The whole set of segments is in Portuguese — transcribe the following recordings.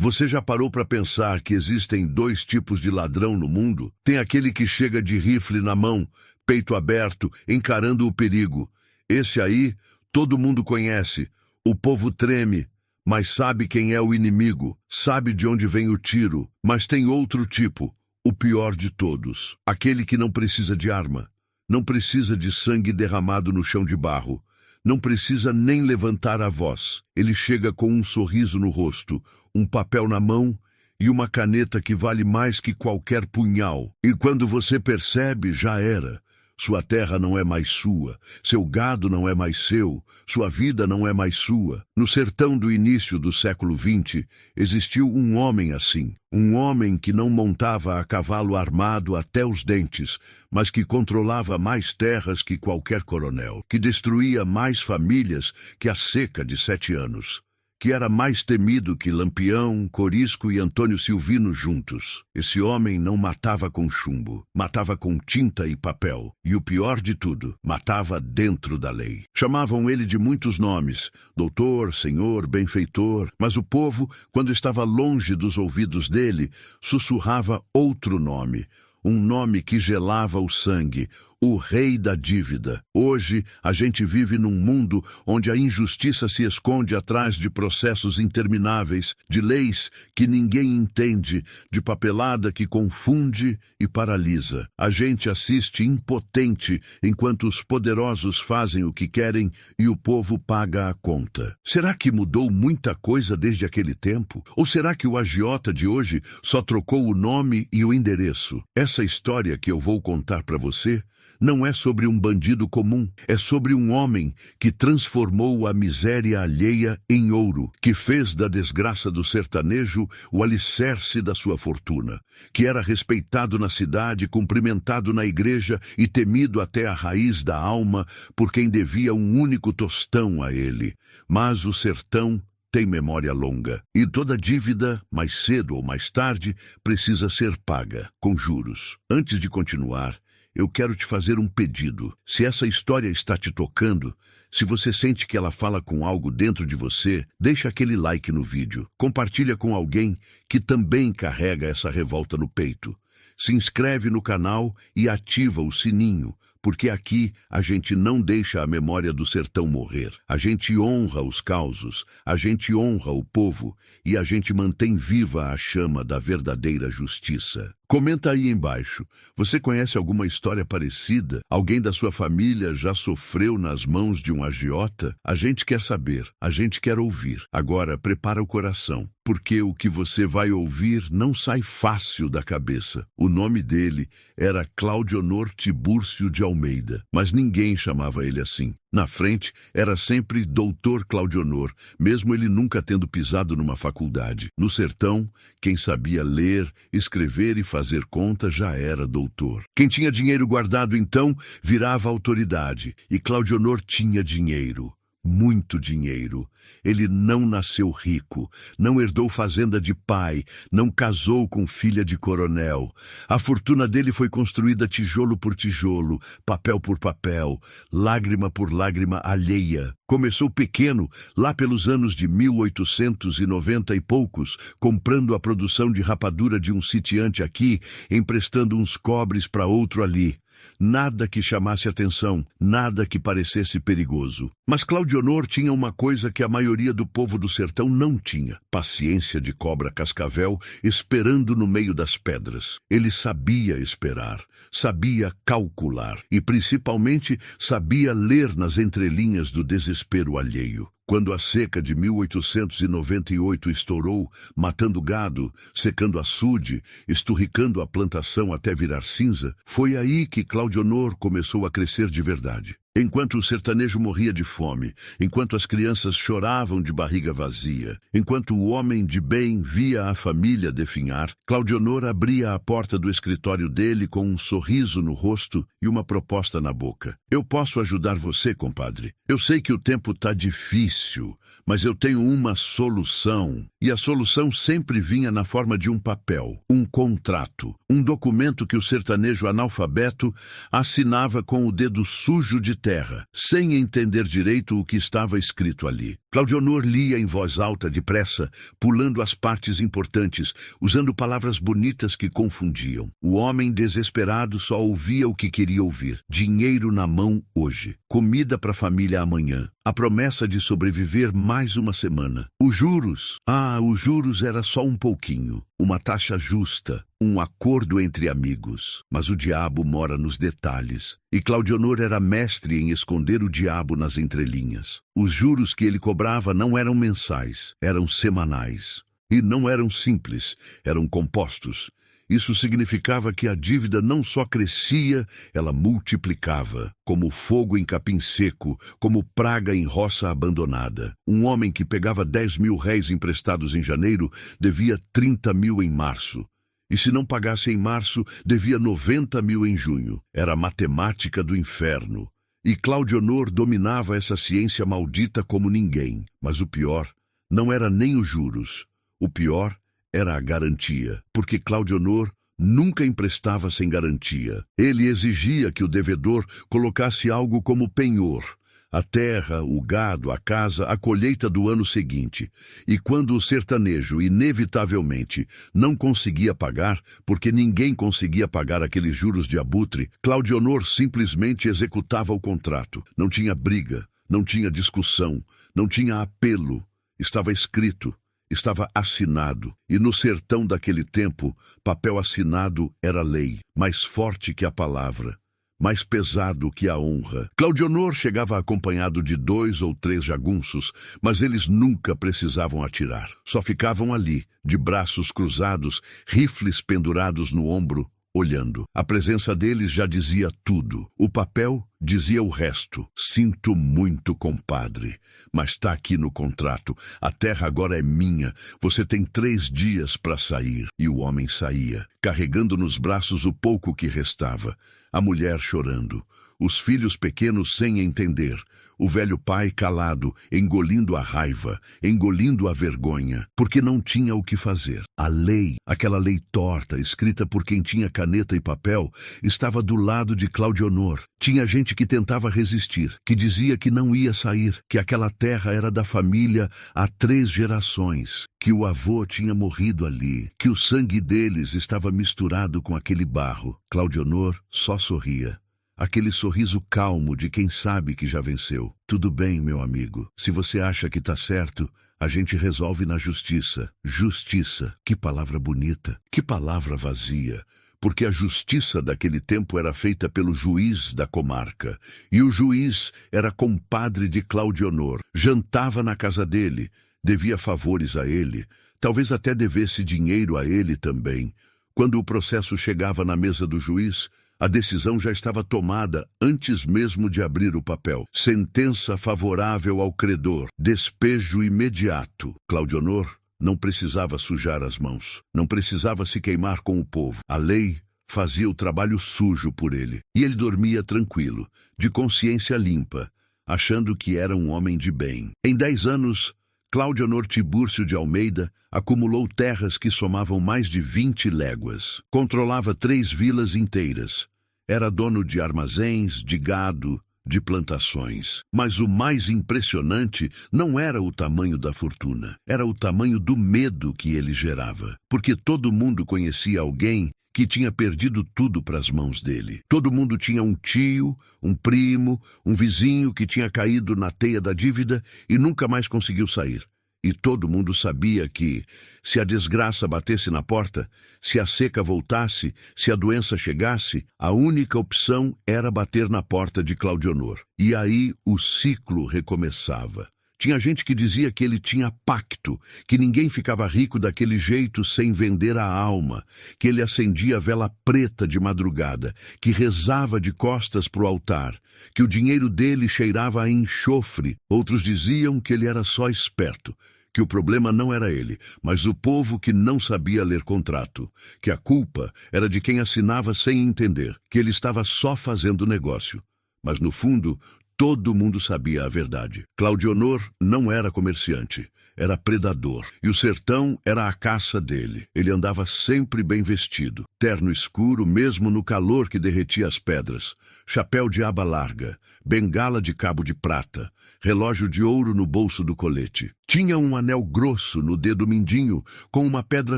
Você já parou para pensar que existem dois tipos de ladrão no mundo? Tem aquele que chega de rifle na mão, peito aberto, encarando o perigo. Esse aí, todo mundo conhece. O povo treme, mas sabe quem é o inimigo, sabe de onde vem o tiro. Mas tem outro tipo, o pior de todos. Aquele que não precisa de arma, não precisa de sangue derramado no chão de barro. Não precisa nem levantar a voz. Ele chega com um sorriso no rosto, um papel na mão e uma caneta que vale mais que qualquer punhal. E quando você percebe, já era. Sua terra não é mais sua, seu gado não é mais seu, sua vida não é mais sua. No sertão do início do século XX, existiu um homem assim. Um homem que não montava a cavalo armado até os dentes, mas que controlava mais terras que qualquer coronel, que destruía mais famílias que a seca de 7 anos. Que era mais temido que Lampião, Corisco e Antônio Silvino juntos. Esse homem não matava com chumbo, matava com tinta e papel. E o pior de tudo, matava dentro da lei. Chamavam ele de muitos nomes, doutor, senhor, benfeitor, mas o povo, quando estava longe dos ouvidos dele, sussurrava outro nome. Um nome que gelava o sangue, o rei da dívida. Hoje, a gente vive num mundo onde a injustiça se esconde atrás de processos intermináveis, de leis que ninguém entende, de papelada que confunde e paralisa. A gente assiste impotente enquanto os poderosos fazem o que querem e o povo paga a conta. Será que mudou muita coisa desde aquele tempo? Ou será que o agiota de hoje só trocou o nome e o endereço? Essa história que eu vou contar para você não é sobre um bandido comum, é sobre um homem que transformou a miséria alheia em ouro, que fez da desgraça do sertanejo o alicerce da sua fortuna, que era respeitado na cidade, cumprimentado na igreja e temido até a raiz da alma por quem devia um único tostão a ele. Mas o sertão tem memória longa, e toda dívida, mais cedo ou mais tarde, precisa ser paga, com juros. Antes de continuar, eu quero te fazer um pedido. Se essa história está te tocando, se você sente que ela fala com algo dentro de você, deixa aquele like no vídeo. Compartilha com alguém que também carrega essa revolta no peito. Se inscreve no canal e ativa o sininho, porque aqui a gente não deixa a memória do sertão morrer. A gente honra os causos, a gente honra o povo e a gente mantém viva a chama da verdadeira justiça. Comenta aí embaixo. Você conhece alguma história parecida? Alguém da sua família já sofreu nas mãos de um agiota? A gente quer saber, a gente quer ouvir. Agora, prepara o coração, porque o que você vai ouvir não sai fácil da cabeça. O nome dele era Claudionor Tibúrcio de Almeida, mas ninguém chamava ele assim. Na frente, era sempre Doutor Claudionor, mesmo ele nunca tendo pisado numa faculdade. No sertão, quem sabia ler, escrever e fazer conta já era doutor. Quem tinha dinheiro guardado, então, virava autoridade. E Claudionor tinha dinheiro. Muito dinheiro. Ele não nasceu rico, não herdou fazenda de pai, não casou com filha de coronel. A fortuna dele foi construída tijolo por tijolo, papel por papel, lágrima por lágrima alheia. Começou pequeno, lá pelos anos de 1890 e poucos, comprando a produção de rapadura de um sitiante aqui, emprestando uns cobres para outro ali. Nada que chamasse atenção, nada que parecesse perigoso. Mas Claudionor tinha uma coisa que a maioria do povo do sertão não tinha: paciência de cobra cascavel esperando no meio das pedras. Ele sabia esperar, sabia calcular e principalmente sabia ler nas entrelinhas do desespero alheio. Quando a seca de 1898 estourou, matando gado, secando açude, esturricando a plantação até virar cinza, foi aí que Claudionor começou a crescer de verdade. Enquanto o sertanejo morria de fome, enquanto as crianças choravam de barriga vazia, enquanto o homem de bem via a família definhar, Claudionor abria a porta do escritório dele com um sorriso no rosto e uma proposta na boca. Eu posso ajudar você, compadre. Eu sei que o tempo tá difícil, mas eu tenho uma solução. E a solução sempre vinha na forma de um papel, um contrato, um documento que o sertanejo analfabeto assinava com o dedo sujo de terra, sem entender direito o que estava escrito ali. Claudionor lia em voz alta, depressa, pulando as partes importantes, usando palavras bonitas que confundiam. O homem desesperado só ouvia o que queria ouvir. Dinheiro na mão hoje. Comida para a família amanhã. A promessa de sobreviver mais uma semana. Os juros. Os juros era só um pouquinho. Uma taxa justa. Um acordo entre amigos. Mas o diabo mora nos detalhes. E Claudionor era mestre em esconder o diabo nas entrelinhas. Os juros que ele cobrava não eram mensais, eram semanais. E não eram simples, eram compostos. Isso significava que a dívida não só crescia, ela multiplicava, como fogo em capim seco, como praga em roça abandonada. Um homem que pegava 10.000 réis emprestados em janeiro devia 30.000 em março. E se não pagasse em março, devia 90.000 em junho. Era a matemática do inferno. E Claudionor dominava essa ciência maldita como ninguém. Mas o pior não era nem os juros. O pior era a garantia, porque Claudionor nunca emprestava sem garantia. Ele exigia que o devedor colocasse algo como penhor. A terra, o gado, a casa, a colheita do ano seguinte. E quando o sertanejo, inevitavelmente, não conseguia pagar, porque ninguém conseguia pagar aqueles juros de abutre, Claudionor simplesmente executava o contrato. Não tinha briga, não tinha discussão, não tinha apelo. Estava escrito, estava assinado. E no sertão daquele tempo, papel assinado era lei, mais forte que a palavra. Mais pesado que a honra. Claudionor chegava acompanhado de 2 ou 3 jagunços, mas eles nunca precisavam atirar. Só ficavam ali, de braços cruzados, rifles pendurados no ombro, olhando. A presença deles já dizia tudo. O papel dizia o resto. Sinto muito, compadre, mas está aqui no contrato. A terra agora é minha. Você tem 3 dias para sair. E o homem saía, carregando nos braços o pouco que restava. A mulher chorando, os filhos pequenos sem entender, o velho pai calado, engolindo a raiva, engolindo a vergonha, porque não tinha o que fazer. A lei, aquela lei torta, escrita por quem tinha caneta e papel, estava do lado de Claudionor. Tinha gente que tentava resistir, que dizia que não ia sair, que aquela terra era da família há 3 gerações, que o avô tinha morrido ali, que o sangue deles estava misturado com aquele barro. Claudionor só sorria. Aquele sorriso calmo de quem sabe que já venceu. Tudo bem, meu amigo. Se você acha que está certo, a gente resolve na justiça. Justiça. Que palavra bonita. Que palavra vazia. Porque a justiça daquele tempo era feita pelo juiz da comarca. E o juiz era compadre de Claudionor. Jantava na casa dele. Devia favores a ele. Talvez até devesse dinheiro a ele também. Quando o processo chegava na mesa do juiz, a decisão já estava tomada antes mesmo de abrir o papel. Sentença favorável ao credor. Despejo imediato. Claudionor não precisava sujar as mãos. Não precisava se queimar com o povo. A lei fazia o trabalho sujo por ele. E ele dormia tranquilo, de consciência limpa, achando que era um homem de bem. Em 10 anos, Claudionor Tibúrcio de Almeida acumulou terras que somavam mais de 20 léguas. Controlava 3 vilas inteiras. Era dono de armazéns, de gado, de plantações. Mas o mais impressionante não era o tamanho da fortuna. Era o tamanho do medo que ele gerava. Porque todo mundo conhecia alguém que tinha perdido tudo para as mãos dele. Todo mundo tinha um tio, um primo, um vizinho que tinha caído na teia da dívida e nunca mais conseguiu sair. E todo mundo sabia que, se a desgraça batesse na porta, se a seca voltasse, se a doença chegasse, a única opção era bater na porta de Claudionor. E aí o ciclo recomeçava. Tinha gente que dizia que ele tinha pacto, que ninguém ficava rico daquele jeito sem vender a alma, que ele acendia vela preta de madrugada, que rezava de costas pro altar, que o dinheiro dele cheirava a enxofre. Outros diziam que ele era só esperto, que o problema não era ele, mas o povo que não sabia ler contrato, que a culpa era de quem assinava sem entender, que ele estava só fazendo negócio. Mas no fundo, Todo mundo sabia a verdade. Claudionor não era comerciante, era predador. E o sertão era a caça dele. Ele andava sempre bem vestido. Terno escuro, mesmo no calor que derretia as pedras. Chapéu de aba larga, bengala de cabo de prata, relógio de ouro no bolso do colete. Tinha um anel grosso no dedo mindinho, com uma pedra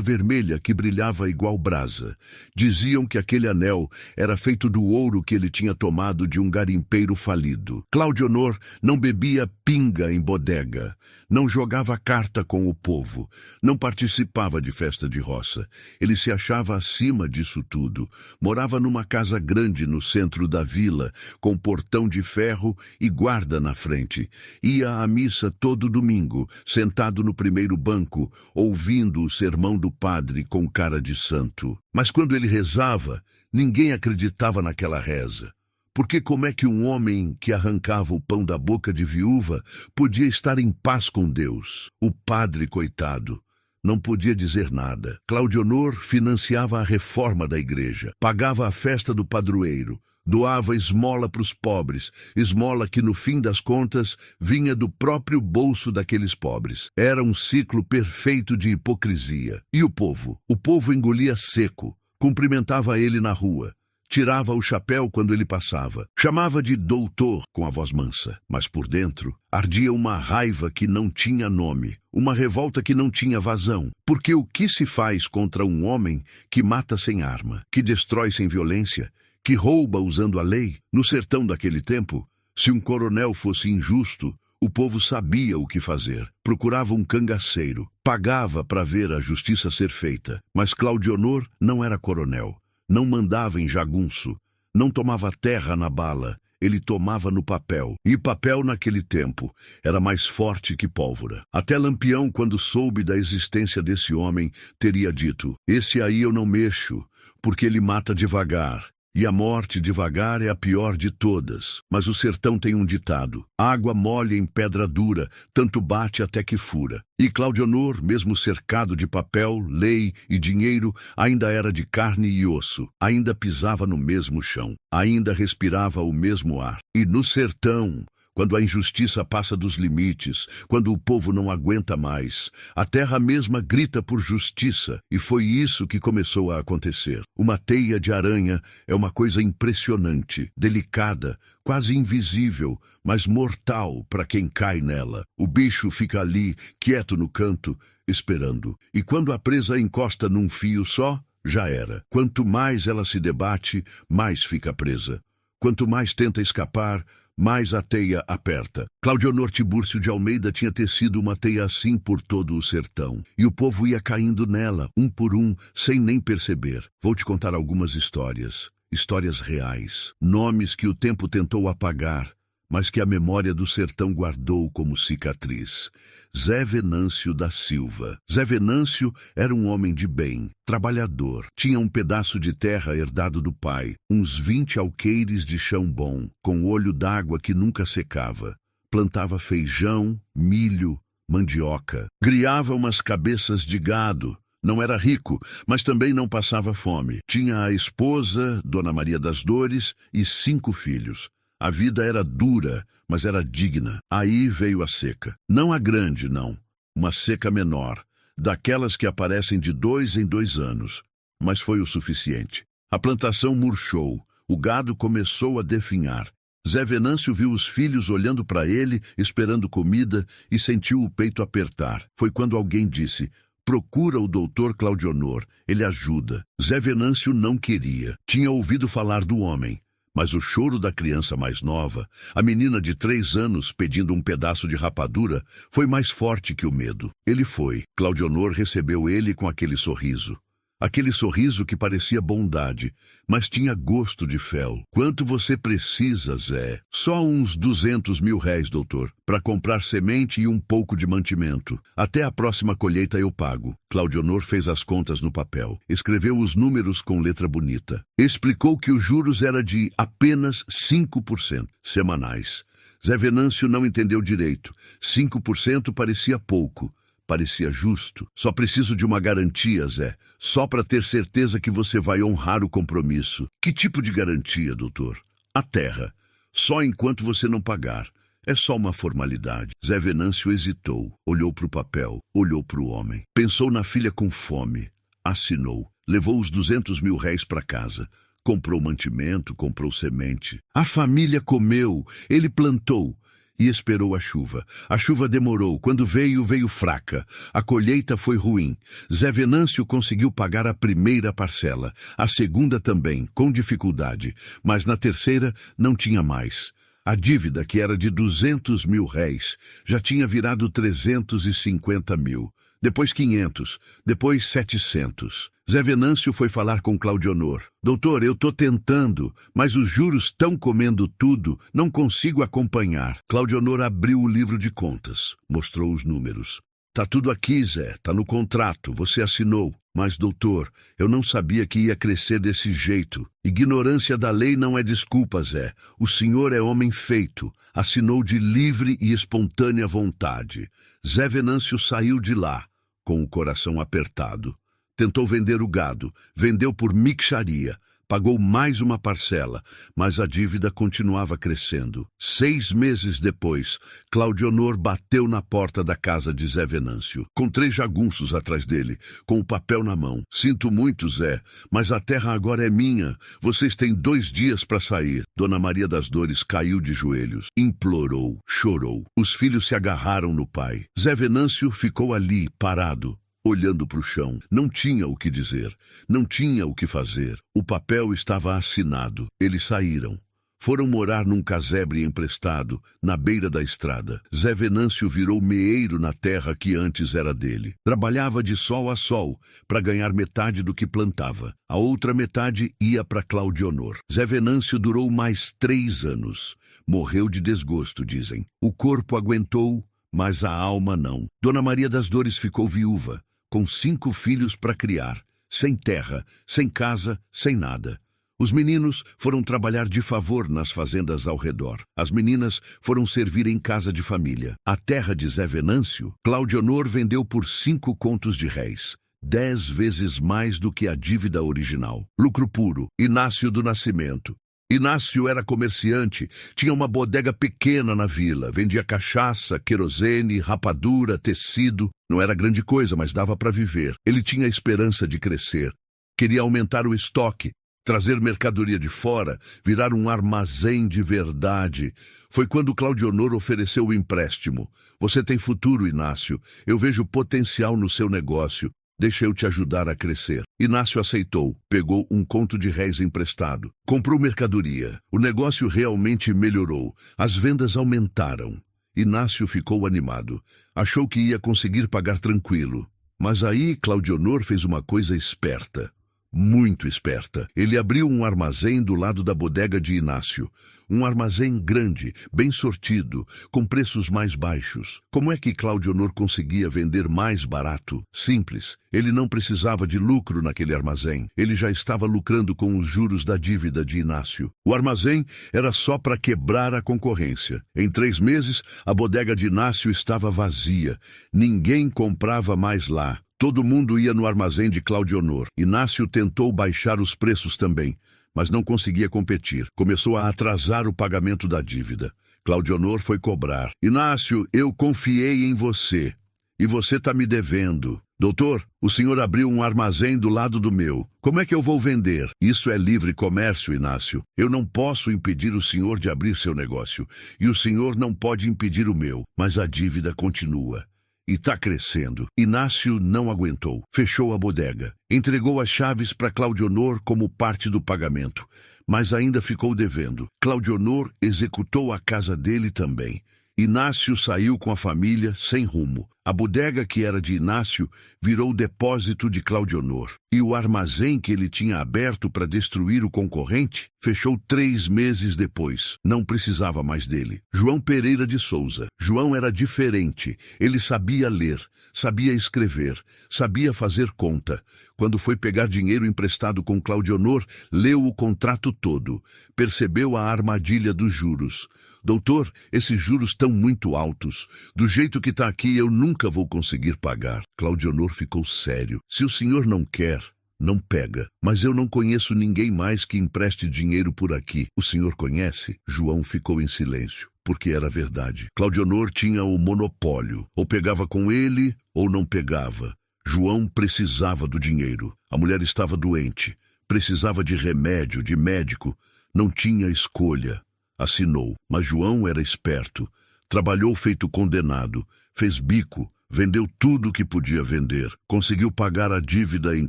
vermelha que brilhava igual brasa. Diziam que aquele anel era feito do ouro que ele tinha tomado de um garimpeiro falido. Claudionor não bebia pinga em bodega, não jogava carta com o povo, não participava de festa de roça. Ele se achava acima disso tudo. Morava numa casa grande no centro da vila, com portão de ferro e guarda na frente. Ia à missa todo domingo, sentado no primeiro banco, ouvindo o sermão do padre com cara de santo. Mas quando ele rezava, ninguém acreditava naquela reza. Porque como é que um homem que arrancava o pão da boca de viúva podia estar em paz com Deus? O padre, coitado, não podia dizer nada. Claudionor financiava a reforma da igreja, pagava a festa do padroeiro, doava esmola para os pobres, esmola que, no fim das contas, vinha do próprio bolso daqueles pobres. Era um ciclo perfeito de hipocrisia. E o povo? O povo engolia seco, cumprimentava ele na rua, tirava o chapéu quando ele passava, chamava de doutor com a voz mansa, mas por dentro ardia uma raiva que não tinha nome, uma revolta que não tinha vazão. Porque o que se faz contra um homem que mata sem arma, que destrói sem violência, que rouba usando a lei? No sertão daquele tempo, se um coronel fosse injusto, o povo sabia o que fazer. Procurava um cangaceiro, pagava para ver a justiça ser feita. Mas Claudionor não era coronel. Não mandava em jagunço, não tomava terra na bala, ele tomava no papel. E papel naquele tempo era mais forte que pólvora. Até Lampião, quando soube da existência desse homem, teria dito: esse aí eu não mexo, porque ele mata devagar. E a morte devagar é a pior de todas. Mas o sertão tem um ditado: água mole em pedra dura, tanto bate até que fura. E Claudionor, mesmo cercado de papel, lei e dinheiro, ainda era de carne e osso, ainda pisava no mesmo chão, ainda respirava o mesmo ar. E no sertão, quando a injustiça passa dos limites, quando o povo não aguenta mais, a terra mesma grita por justiça. E foi isso que começou a acontecer. Uma teia de aranha é uma coisa impressionante, delicada, quase invisível, mas mortal para quem cai nela. O bicho fica ali, quieto no canto, esperando. E quando a presa encosta num fio só, já era. Quanto mais ela se debate, mais fica presa. Quanto mais tenta escapar, mais a teia aperta. Claudionor Tibúrcio de Almeida tinha tecido uma teia assim por todo o sertão. E o povo ia caindo nela, um por um, sem nem perceber. Vou te contar algumas histórias. Histórias reais. Nomes que o tempo tentou apagar, mas que a memória do sertão guardou como cicatriz. Zé Venâncio da Silva. Zé Venâncio era um homem de bem, trabalhador. Tinha um pedaço de terra herdado do pai, uns 20 alqueires de chão bom, com olho d'água que nunca secava. Plantava feijão, milho, mandioca. Criava umas cabeças de gado. Não era rico, mas também não passava fome. Tinha a esposa, Dona Maria das Dores, e 5 filhos. A vida era dura, mas era digna. Aí veio a seca. Não a grande, não. Uma seca menor, daquelas que aparecem de 2 em 2 anos. Mas foi o suficiente. A plantação murchou. O gado começou a definhar. Zé Venâncio viu os filhos olhando para ele, esperando comida, e sentiu o peito apertar. Foi quando alguém disse: procura o doutor Claudionor, ele ajuda. Zé Venâncio não queria. Tinha ouvido falar do homem. Mas o choro da criança mais nova, a menina de 3 anos pedindo um pedaço de rapadura, foi mais forte que o medo. Ele foi. Claudionor recebeu ele com aquele sorriso. Aquele sorriso que parecia bondade, mas tinha gosto de fel. Quanto você precisa, Zé? Só uns 200 mil réis, doutor, para comprar semente e um pouco de mantimento. Até a próxima colheita eu pago. Claudionor fez as contas no papel, escreveu os números com letra bonita. Explicou que os juros era de apenas 5% semanais. Zé Venâncio não entendeu direito. 5% parecia pouco. Parecia justo. Só preciso de uma garantia, Zé. Só para ter certeza que você vai honrar o compromisso. Que tipo de garantia, doutor? A terra. Só enquanto você não pagar. É só uma formalidade. Zé Venâncio hesitou, olhou para o papel, olhou para o homem. Pensou na filha com fome. Assinou. Levou os 200 mil réis para casa. Comprou mantimento, comprou semente. A família comeu, ele plantou e esperou a chuva. A chuva demorou. Quando veio, veio fraca. A colheita foi ruim. Zé Venâncio conseguiu pagar a primeira parcela. A segunda também, com dificuldade. Mas na terceira não tinha mais. A dívida, que era de 200 mil réis, já tinha virado 350 mil. Depois 500, depois 700. Zé Venâncio foi falar com Claudionor. Doutor, eu tô tentando, mas os juros estão comendo tudo, não consigo acompanhar. Claudionor abriu o livro de contas, mostrou os números. Tá tudo aqui, Zé, tá no contrato, você assinou. Mas, doutor, eu não sabia que ia crescer desse jeito. Ignorância da lei não é desculpa, Zé. O senhor é homem feito. Assinou de livre e espontânea vontade. Zé Venâncio saiu de lá, com o coração apertado. Tentou vender o gado, vendeu por mixaria, pagou mais uma parcela, mas a dívida continuava crescendo. 6 meses depois, Claudionor bateu na porta da casa de Zé Venâncio, com 3 jagunços atrás dele, com o papel na mão. Sinto muito, Zé, mas a terra agora é minha. Vocês têm 2 dias para sair. Dona Maria das Dores caiu de joelhos, implorou, chorou. Os filhos se agarraram no pai. Zé Venâncio ficou ali, parado, olhando para o chão. Não tinha o que dizer, não tinha o que fazer. O papel estava assinado. Eles saíram. Foram morar num casebre emprestado, na beira da estrada. Zé Venâncio virou meeiro na terra que antes era dele. Trabalhava de sol a sol, para ganhar metade do que plantava. A outra metade ia para Claudionor. Zé Venâncio durou mais 3 anos. Morreu de desgosto, dizem. O corpo aguentou, mas a alma não. Dona Maria das Dores ficou viúva, com 5 filhos para criar, sem terra, sem casa, sem nada. Os meninos foram trabalhar de favor nas fazendas ao redor. As meninas foram servir em casa de família. A terra de Zé Venâncio, Claudionor vendeu por 5 contos de réis, 10 vezes mais do que a dívida original. Lucro puro. Inácio do Nascimento. Inácio era comerciante, tinha uma bodega pequena na vila, vendia cachaça, querosene, rapadura, tecido. Não era grande coisa, mas dava para viver. Ele tinha esperança de crescer. Queria aumentar o estoque, trazer mercadoria de fora, virar um armazém de verdade. Foi quando Claudionor ofereceu o empréstimo. Você tem futuro, Inácio. Eu vejo potencial no seu negócio. Deixa eu te ajudar a crescer. Inácio aceitou, pegou 1 conto de réis emprestado, comprou mercadoria. O negócio realmente melhorou, as vendas aumentaram. Inácio ficou animado, achou que ia conseguir pagar tranquilo. Mas aí Claudionor fez uma coisa esperta. Muito esperta. Ele abriu um armazém do lado da bodega de Inácio. Um armazém grande, bem sortido, com preços mais baixos. Como é que Claudionor conseguia vender mais barato? Simples. Ele não precisava de lucro naquele armazém. Ele já estava lucrando com os juros da dívida de Inácio. O armazém era só para quebrar a concorrência. Em 3 meses, a bodega de Inácio estava vazia. Ninguém comprava mais lá. Todo mundo ia no armazém de Claudionor. Inácio tentou baixar os preços também, mas não conseguia competir. Começou a atrasar o pagamento da dívida. Claudionor foi cobrar. Inácio, eu confiei em você, e você está me devendo. Doutor, o senhor abriu um armazém do lado do meu. Como é que eu vou vender? Isso é livre comércio, Inácio. Eu não posso impedir o senhor de abrir seu negócio, e o senhor não pode impedir o meu, mas a dívida continua. E está crescendo. Inácio não aguentou. Fechou a bodega. Entregou as chaves para Claudionor como parte do pagamento, mas ainda ficou devendo. Claudionor executou a casa dele também. Inácio saiu com a família sem rumo. A bodega que era de Inácio virou depósito de Claudionor. E o armazém que ele tinha aberto para destruir o concorrente fechou 3 meses depois. Não precisava mais dele. João Pereira de Souza. João era diferente. Ele sabia ler, sabia escrever, sabia fazer conta. Quando foi pegar dinheiro emprestado com Claudionor, leu o contrato todo. Percebeu a armadilha dos juros. Doutor, esses juros estão muito altos. Do jeito que está aqui, eu nunca vou conseguir pagar. Claudionor ficou sério. Se o senhor não quer, não pega. Mas eu não conheço ninguém mais que empreste dinheiro por aqui. O senhor conhece? João ficou em silêncio, porque era verdade. Claudionor tinha o monopólio. Ou pegava com ele, ou não pegava. João precisava do dinheiro. A mulher estava doente. Precisava de remédio, de médico. Não tinha escolha. Assinou. Mas João era esperto. Trabalhou feito condenado. Fez bico. Vendeu tudo o que podia vender. Conseguiu pagar a dívida em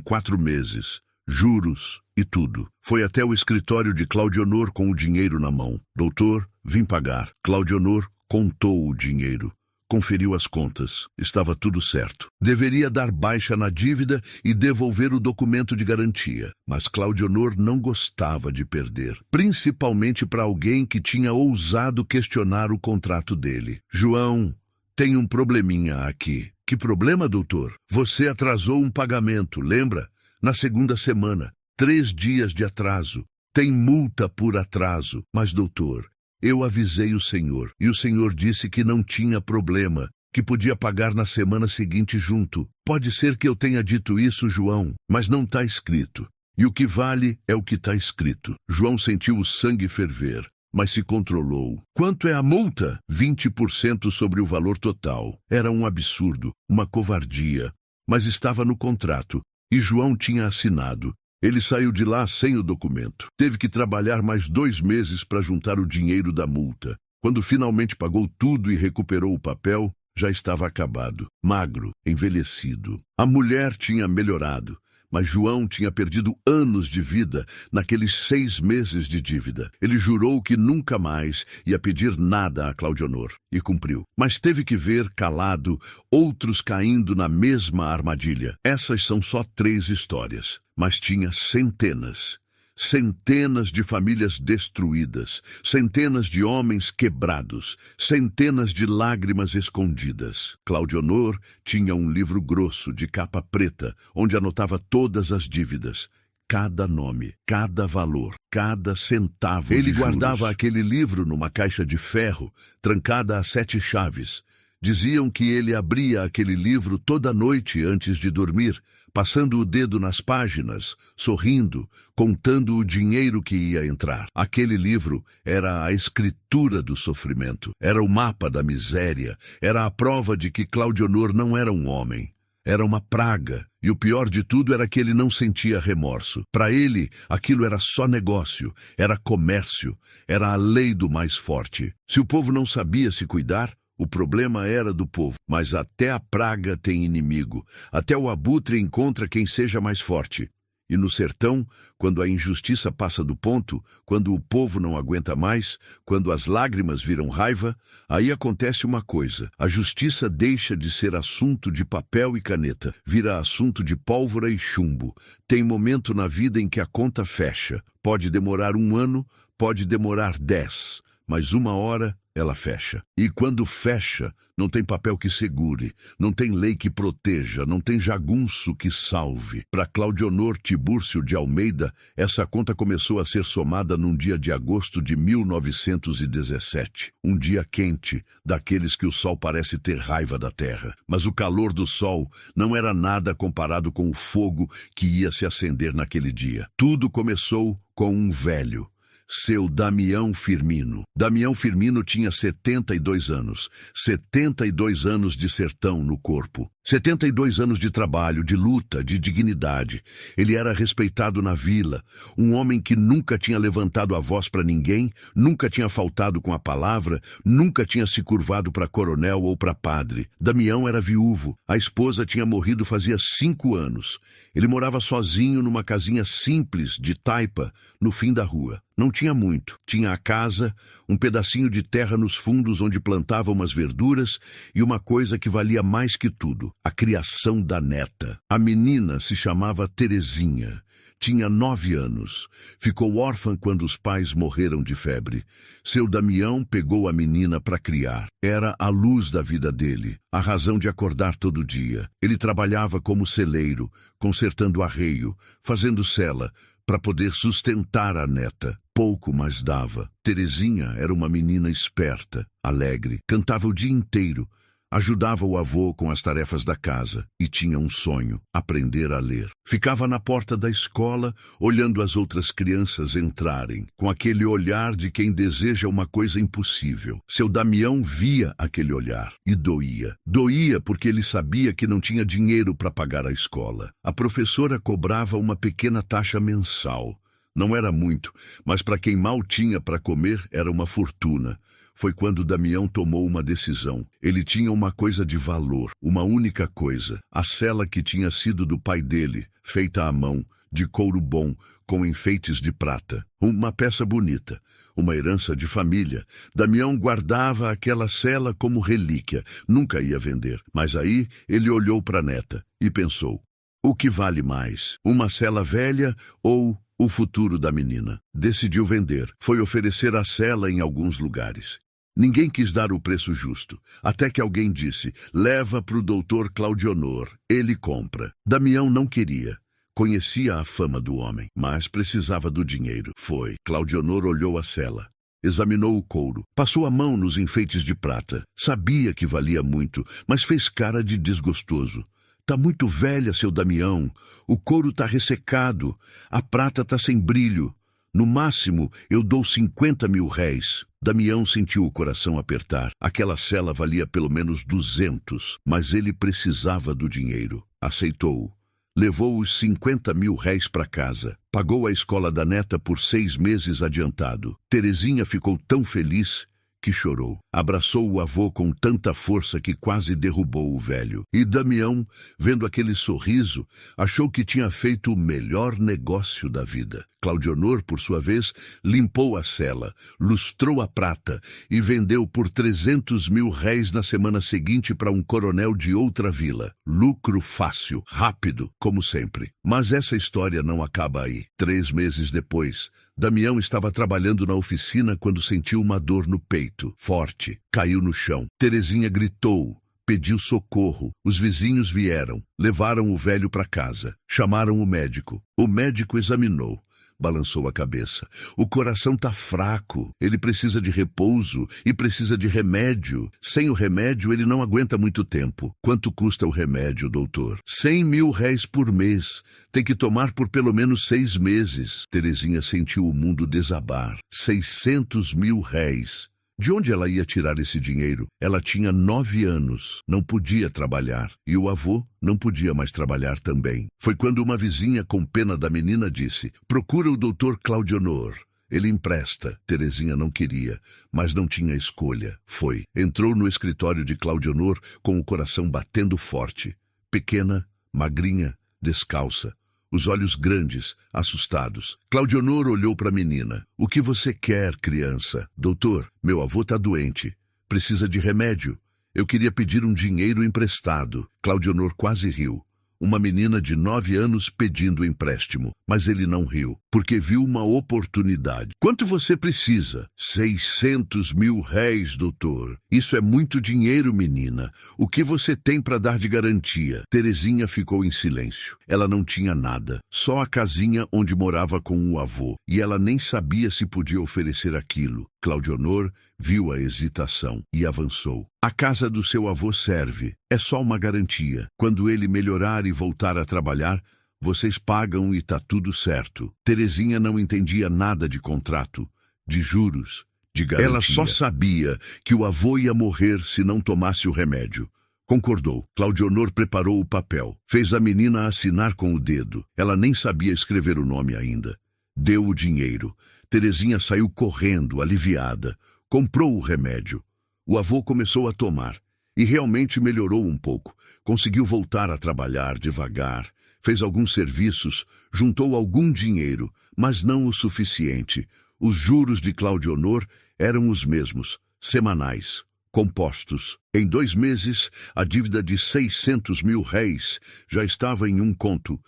4 meses. Juros e tudo. Foi até o escritório de Claudionor com o dinheiro na mão. Doutor, vim pagar. Claudionor contou o dinheiro. Conferiu as contas. Estava tudo certo. Deveria dar baixa na dívida e devolver o documento de garantia. Mas Claudionor não gostava de perder. Principalmente para alguém que tinha ousado questionar o contrato dele. João, tem um probleminha aqui. Que problema, doutor? Você atrasou um pagamento, lembra? Na segunda semana. 3 dias de atraso. Tem multa por atraso. Mas, doutor, eu avisei o senhor, e o senhor disse que não tinha problema, que podia pagar na semana seguinte junto. Pode ser que eu tenha dito isso, João, mas não está escrito. E o que vale é o que está escrito. João sentiu o sangue ferver, mas se controlou. Quanto é a multa? 20% sobre o valor total. Era um absurdo, uma covardia, mas estava no contrato, e João tinha assinado. Ele saiu de lá sem o documento. Teve que trabalhar mais 2 meses para juntar o dinheiro da multa. Quando finalmente pagou tudo e recuperou o papel, já estava acabado, magro, envelhecido. A mulher tinha melhorado, mas João tinha perdido anos de vida naqueles 6 meses de dívida. Ele jurou que nunca mais ia pedir nada a Claudionor, e cumpriu. Mas teve que ver, calado, outros caindo na mesma armadilha. Essas são só 3 histórias. Mas tinha centenas. Centenas de famílias destruídas, centenas de homens quebrados, centenas de lágrimas escondidas. Claudionor tinha um livro grosso de capa preta, onde anotava todas as dívidas, cada nome, cada valor, cada centavo de juros. Ele guardava aquele livro numa caixa de ferro, trancada a 7 chaves. Diziam que ele abria aquele livro toda noite antes de dormir, passando o dedo nas páginas, sorrindo, contando o dinheiro que ia entrar. Aquele livro era a escritura do sofrimento, era o mapa da miséria, era a prova de que Claudionor não era um homem. Era uma praga, e o pior de tudo era que ele não sentia remorso. Para ele, aquilo era só negócio, era comércio, era a lei do mais forte. Se o povo não sabia se cuidar, o problema era do povo, mas até a praga tem inimigo, até o abutre encontra quem seja mais forte. E no sertão, quando a injustiça passa do ponto, quando o povo não aguenta mais, quando as lágrimas viram raiva, aí acontece uma coisa: a justiça deixa de ser assunto de papel e caneta, vira assunto de pólvora e chumbo. Tem momento na vida em que a conta fecha. Pode demorar 1 ano, pode demorar 10, mas 1 hora ela fecha. E quando fecha, não tem papel que segure, não tem lei que proteja, não tem jagunço que salve. Para Claudionor Tibúrcio de Almeida, essa conta começou a ser somada num dia de agosto de 1917. Um dia quente, daqueles que o sol parece ter raiva da terra. Mas o calor do sol não era nada comparado com o fogo que ia se acender naquele dia. Tudo começou com um velho, seu Damião Firmino. Damião Firmino tinha 72 anos. 72 anos de sertão no corpo. 72 anos de trabalho, de luta, de dignidade. Ele era respeitado na vila. Um homem que nunca tinha levantado a voz para ninguém, nunca tinha faltado com a palavra, nunca tinha se curvado para coronel ou para padre. Damião era viúvo. A esposa tinha morrido fazia 5 anos. Ele morava sozinho numa casinha simples de taipa no fim da rua. Não tinha muito. Tinha a casa, um pedacinho de terra nos fundos onde plantava umas verduras e uma coisa que valia mais que tudo: a criação da neta. A menina se chamava Terezinha. Tinha 9 anos. Ficou órfã quando os pais morreram de febre. Seu Damião pegou a menina para criar. Era a luz da vida dele, a razão de acordar todo dia. Ele trabalhava como celeiro, consertando arreio, fazendo sela, para poder sustentar a neta. Pouco, mas dava. Terezinha era uma menina esperta, alegre, cantava o dia inteiro, Ajudava o avô com as tarefas da casa e tinha um sonho: aprender a ler. Ficava na porta da escola, olhando as outras crianças entrarem, com aquele olhar de quem deseja uma coisa impossível. Seu Damião via aquele olhar e doía. Doía porque ele sabia que não tinha dinheiro para pagar a escola. A professora cobrava uma pequena taxa mensal. Não era muito, mas para quem mal tinha para comer era uma fortuna. Foi quando Damião tomou uma decisão. Ele tinha uma coisa de valor, uma única coisa: a sela que tinha sido do pai dele, feita à mão, de couro bom, com enfeites de prata. Uma peça bonita, uma herança de família. Damião guardava aquela sela como relíquia, nunca ia vender. Mas aí ele olhou para a neta e pensou: o que vale mais, uma sela velha ou o futuro da menina? Decidiu vender. Foi oferecer a sela em alguns lugares. Ninguém quis dar o preço justo, até que alguém disse: leva para o doutor Claudionor, ele compra. Damião não queria. Conhecia a fama do homem, mas precisava do dinheiro. Foi. Claudionor olhou a sela. Examinou o couro, passou a mão nos enfeites de prata. Sabia que valia muito, mas fez cara de desgostoso. Tá muito velha, seu Damião. O couro tá ressecado. A prata tá sem brilho. No máximo, eu dou 50 mil réis. Damião sentiu o coração apertar. Aquela sela valia pelo menos 200, mas ele precisava do dinheiro. Aceitou. Levou os 50 mil réis para casa. Pagou a escola da neta por 6 meses adiantado. Terezinha ficou tão feliz que chorou. Abraçou o avô com tanta força que quase derrubou o velho. E Damião, vendo aquele sorriso, achou que tinha feito o melhor negócio da vida. Claudionor, por sua vez, limpou a sela, lustrou a prata e vendeu por 300 mil réis na semana seguinte para um coronel de outra vila. Lucro fácil, rápido, como sempre. Mas essa história não acaba aí. 3 meses depois, Damião estava trabalhando na oficina quando sentiu uma dor no peito, forte. Caiu no chão. Terezinha gritou, pediu socorro. Os vizinhos vieram, levaram o velho para casa. Chamaram o médico. O médico examinou. Balançou a cabeça. O coração tá fraco. Ele precisa de repouso e precisa de remédio. Sem o remédio, ele não aguenta muito tempo. Quanto custa o remédio, doutor? 100 mil réis por mês. Tem que tomar por pelo menos 6 meses. Terezinha sentiu o mundo desabar. 600 mil réis. De onde ela ia tirar esse dinheiro? Ela tinha 9 anos, não podia trabalhar, e o avô não podia mais trabalhar também. Foi quando uma vizinha, com pena da menina, disse: procura o doutor Claudionor. Ele empresta. Terezinha não queria, mas não tinha escolha. Foi. Entrou no escritório de Claudionor com o coração batendo forte. Pequena, magrinha, descalça. Os olhos grandes, assustados. Claudionor olhou para a menina. O que você quer, criança? Doutor, meu avô está doente. Precisa de remédio. Eu queria pedir um dinheiro emprestado. Claudionor quase riu. Uma menina de 9 anos pedindo empréstimo. Mas ele não riu, porque viu uma oportunidade. Quanto você precisa? 600 mil réis, doutor. Isso é muito dinheiro, menina. O que você tem para dar de garantia? Terezinha ficou em silêncio. Ela não tinha nada, só a casinha onde morava com o avô. E ela nem sabia se podia oferecer aquilo. Claudionor viu a hesitação e avançou. A casa do seu avô serve. É só uma garantia. Quando ele melhorar e voltar a trabalhar, vocês pagam e tá tudo certo. Terezinha não entendia nada de contrato, de juros, de garantia. Ela só sabia que o avô ia morrer se não tomasse o remédio. Concordou. Claudionor preparou o papel. Fez a menina assinar com o dedo. Ela nem sabia escrever o nome ainda. Deu o dinheiro. Terezinha saiu correndo, aliviada. Comprou o remédio. O avô começou a tomar. E realmente melhorou um pouco. Conseguiu voltar a trabalhar devagar. Fez alguns serviços, juntou algum dinheiro, mas não o suficiente. Os juros de Claudionor eram os mesmos, semanais, compostos. Em 2 meses, a dívida de 600 mil réis já estava em 1,2 conto.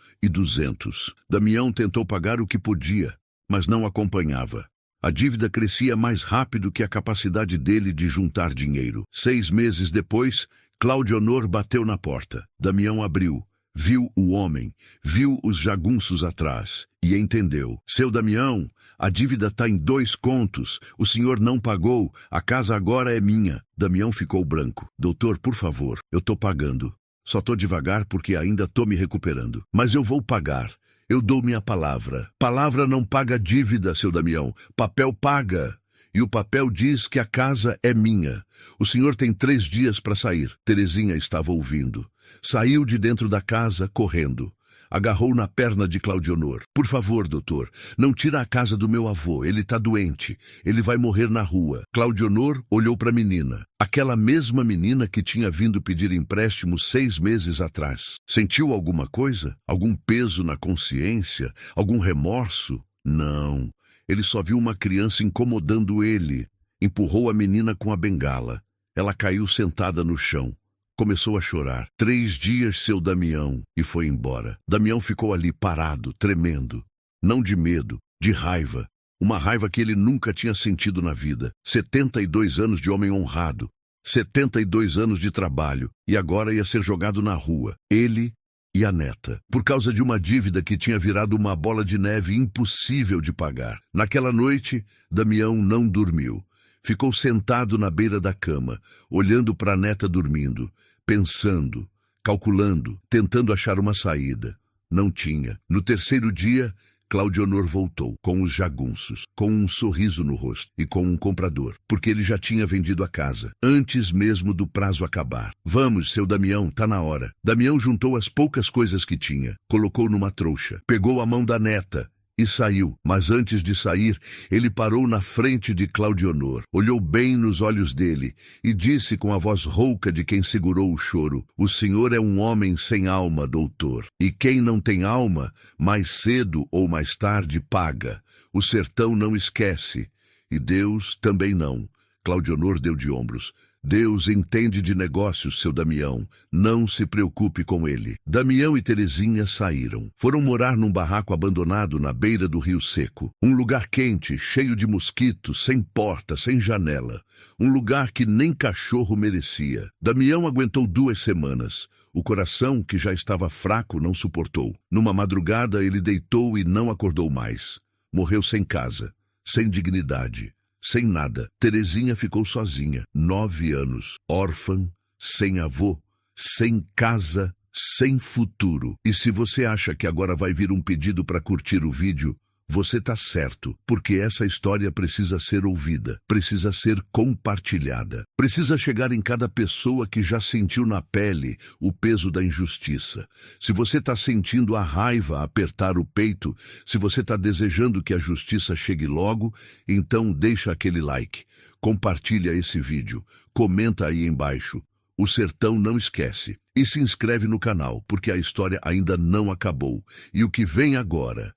Damião tentou pagar o que podia, mas não acompanhava. A dívida crescia mais rápido que a capacidade dele de juntar dinheiro. 6 meses depois, Claudionor bateu na porta. Damião abriu. Viu o homem, viu os jagunços atrás e entendeu. Seu Damião, A dívida está em 2 contos. O senhor não pagou. A casa agora é minha. Damião ficou branco. Doutor, por favor, eu tô pagando. Só tô devagar porque ainda tô me recuperando. Mas eu vou pagar. Eu dou minha palavra. Palavra não paga dívida, seu Damião. Papel paga. E o papel diz que a casa é minha. O senhor tem 3 dias para sair. Terezinha estava ouvindo. Saiu de dentro da casa, correndo. Agarrou na perna de Claudionor. Por favor, doutor, não tira a casa do meu avô. Ele está doente. Ele vai morrer na rua. Claudionor olhou para a menina. Aquela mesma menina que tinha vindo pedir empréstimo 6 meses atrás. Sentiu alguma coisa? Algum peso na consciência? Algum remorso? Não. Ele só viu uma criança incomodando ele. Empurrou a menina com a bengala. Ela caiu sentada no chão. Começou a chorar. 3 dias, seu Damião, e foi embora. Damião ficou ali parado, tremendo. Não de medo, de raiva. Uma raiva que ele nunca tinha sentido na vida. 72 anos de homem honrado. 72 anos de trabalho. E agora ia ser jogado na rua. Ele e a neta, por causa de uma dívida que tinha virado uma bola de neve impossível de pagar. Naquela noite, Damião não dormiu. Ficou sentado na beira da cama, olhando para a neta dormindo, pensando, calculando, tentando achar uma saída. Não tinha. No 3º dia, Claudionor voltou, com os jagunços, com um sorriso no rosto e com um comprador, porque ele já tinha vendido a casa, antes mesmo do prazo acabar. Vamos, seu Damião, tá na hora. Damião juntou as poucas coisas que tinha, colocou numa trouxa, pegou a mão da neta e saiu. Mas antes de sair, ele parou na frente de Claudionor, olhou bem nos olhos dele e disse com a voz rouca de quem segurou o choro: o senhor é um homem sem alma, doutor. E quem não tem alma, mais cedo ou mais tarde paga. O sertão não esquece. E Deus também não. Claudionor deu de ombros. Deus entende de negócios, seu Damião. Não se preocupe com ele. Damião e Terezinha saíram. Foram morar num barraco abandonado na beira do rio seco. Um lugar quente, cheio de mosquitos, sem porta, sem janela. Um lugar que nem cachorro merecia. Damião aguentou 2 semanas. O coração, que já estava fraco, não suportou. Numa madrugada, ele deitou e não acordou mais. Morreu sem casa, sem dignidade. Sem nada. Terezinha ficou sozinha, 9 anos, órfã, sem avô, sem casa, sem futuro. E se você acha que agora vai vir um pedido para curtir o vídeo, você tá certo, porque essa história precisa ser ouvida, precisa ser compartilhada, precisa chegar em cada pessoa que já sentiu na pele o peso da injustiça. Se você tá sentindo a raiva apertar o peito, se você tá desejando que a justiça chegue logo, então deixa aquele like, compartilha esse vídeo, comenta aí embaixo. O sertão não esquece. E se inscreve no canal, porque a história ainda não acabou. E o que vem agora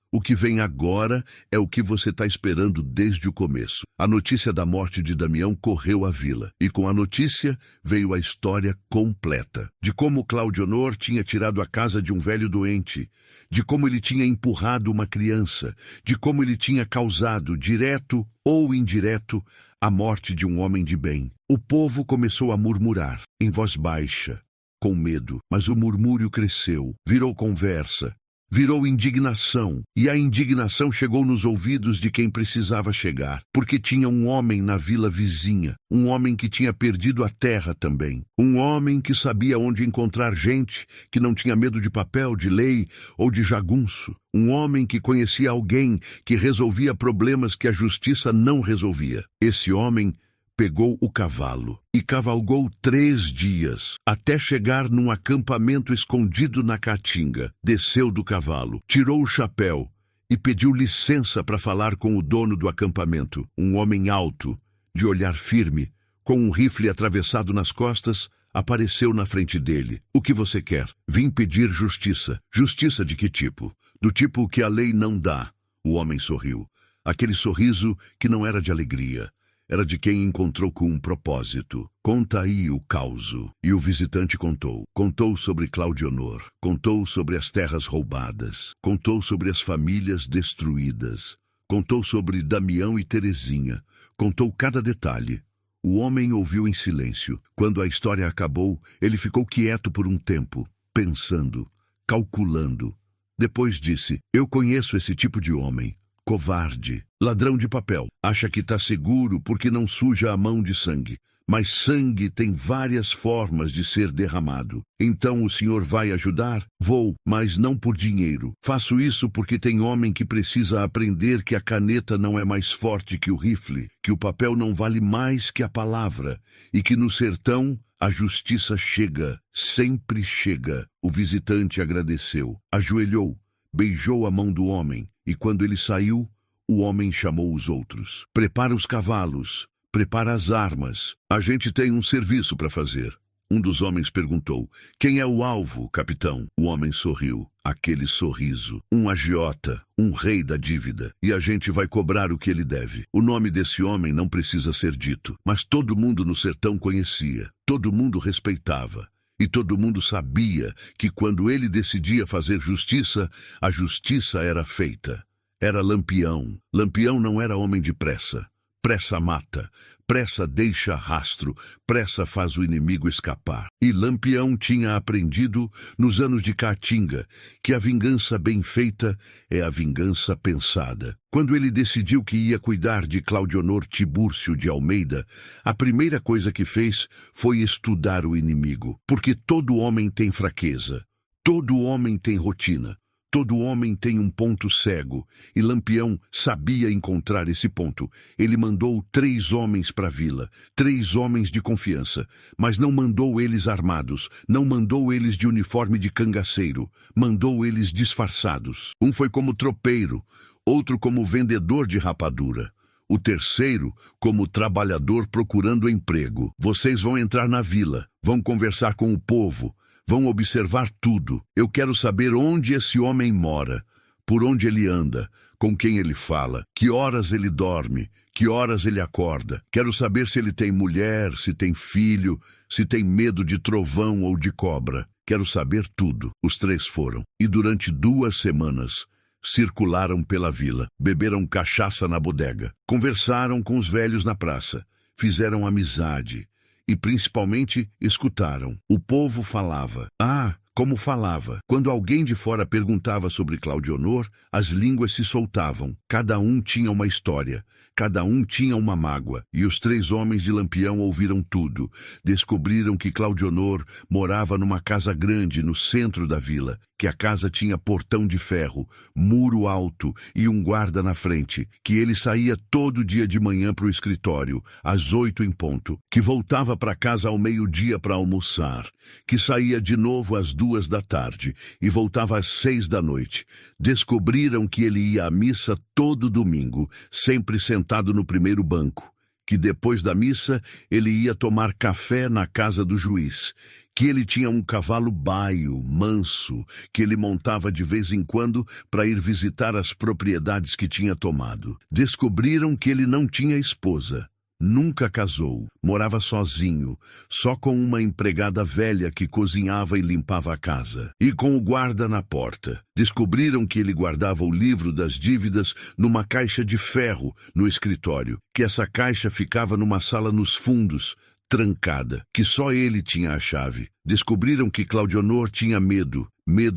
é o que você está esperando desde o começo. A notícia da morte de Damião correu a vila. E com a notícia veio a história completa. De como Claudionor tinha tirado a casa de um velho doente. De como ele tinha empurrado uma criança. De como ele tinha causado, direto ou indireto, a morte de um homem de bem. O povo começou a murmurar, em voz baixa, com medo, mas o murmúrio cresceu, virou conversa, virou indignação, e a indignação chegou nos ouvidos de quem precisava chegar, porque tinha um homem na vila vizinha, um homem que tinha perdido a terra também, um homem que sabia onde encontrar gente, que não tinha medo de papel, de lei ou de jagunço, um homem que conhecia alguém que resolvia problemas que a justiça não resolvia. Esse homem pegou o cavalo e cavalgou 3 dias, até chegar num acampamento escondido na caatinga. Desceu do cavalo, tirou o chapéu e pediu licença para falar com o dono do acampamento, um homem alto, de olhar firme, com um rifle atravessado nas costas, apareceu na frente dele. O que você quer? Vim pedir justiça. Justiça de que tipo? Do tipo que a lei não dá. O homem sorriu. Aquele sorriso que não era de alegria. Era de quem encontrou com um propósito. Conta aí o causo. E o visitante contou. Contou sobre Claudionor. Contou sobre as terras roubadas. Contou sobre as famílias destruídas. Contou sobre Damião e Terezinha. Contou cada detalhe. O homem ouviu em silêncio. Quando a história acabou, ele ficou quieto por um tempo, pensando, calculando. Depois disse: eu conheço esse tipo de homem. covarde, ladrão de papel. Acha que está seguro porque não suja a mão de sangue. Mas sangue tem várias formas de ser derramado. Então o senhor vai ajudar? Vou, mas não por dinheiro. Faço isso porque tem homem que precisa aprender que a caneta não é mais forte que o rifle, que o papel não vale mais que a palavra, e que no sertão a justiça chega, sempre chega. O visitante agradeceu, ajoelhou, beijou a mão do homem, e quando ele saiu, o homem chamou os outros. Prepara os cavalos. Prepara as armas. A gente tem um serviço para fazer. Um dos homens perguntou: quem é o alvo, capitão? O homem sorriu. Aquele sorriso. Um agiota, um rei da dívida. E a gente vai cobrar o que ele deve. O nome desse homem não precisa ser dito, mas todo mundo no sertão conhecia. Todo mundo respeitava. E todo mundo sabia que quando ele decidia fazer justiça, a justiça era feita. Era Lampião. Lampião não era homem de pressa. Pressa mata, pressa deixa rastro, pressa faz o inimigo escapar. E Lampião tinha aprendido, nos anos de Caatinga, que a vingança bem feita é a vingança pensada. Quando ele decidiu que ia cuidar de Claudionor Tibúrcio de Almeida, a primeira coisa que fez foi estudar o inimigo. Porque todo homem tem fraqueza, todo homem tem rotina. Todo homem tem um ponto cego, e Lampião sabia encontrar esse ponto. Ele mandou 3 homens para a vila, 3 homens de confiança, mas não mandou eles armados, não mandou eles de uniforme de cangaceiro, mandou eles disfarçados. Um foi como tropeiro, outro como vendedor de rapadura, o terceiro como trabalhador procurando emprego. Vocês vão entrar na vila, vão conversar com o povo, vão observar tudo. Eu quero saber onde esse homem mora, por onde ele anda, com quem ele fala, que horas ele dorme, que horas ele acorda. Quero saber se ele tem mulher, se tem filho, se tem medo de trovão ou de cobra. Quero saber tudo. Os 3 foram. E durante 2 semanas, circularam pela vila, beberam cachaça na bodega, conversaram com os velhos na praça, fizeram amizade. E principalmente escutaram. O povo falava. Como falava. Quando alguém de fora perguntava sobre Claudionor, as línguas se soltavam. Cada um tinha uma história. Cada um tinha uma mágoa. E os 3 homens de Lampião ouviram tudo. Descobriram que Claudionor morava numa casa grande no centro da vila, que a casa tinha portão de ferro, muro alto e um guarda na frente, que ele saía todo dia de manhã para o escritório, às 8 em ponto, que voltava para casa ao meio-dia para almoçar, que saía de novo às 2 da tarde e voltava às 6 da noite. Descobriram que ele ia à missa todo domingo, sempre sentado no primeiro banco, que depois da missa ele ia tomar café na casa do juiz, que ele tinha um cavalo baio, manso, que ele montava de vez em quando para ir visitar as propriedades que tinha tomado. Descobriram que ele não tinha esposa, nunca casou, morava sozinho, só com uma empregada velha que cozinhava e limpava a casa, e com o guarda na porta. Descobriram que ele guardava o livro das dívidas numa caixa de ferro no escritório, que essa caixa ficava numa sala nos fundos, trancada, que só ele tinha a chave. Descobriram que Claudionor tinha medo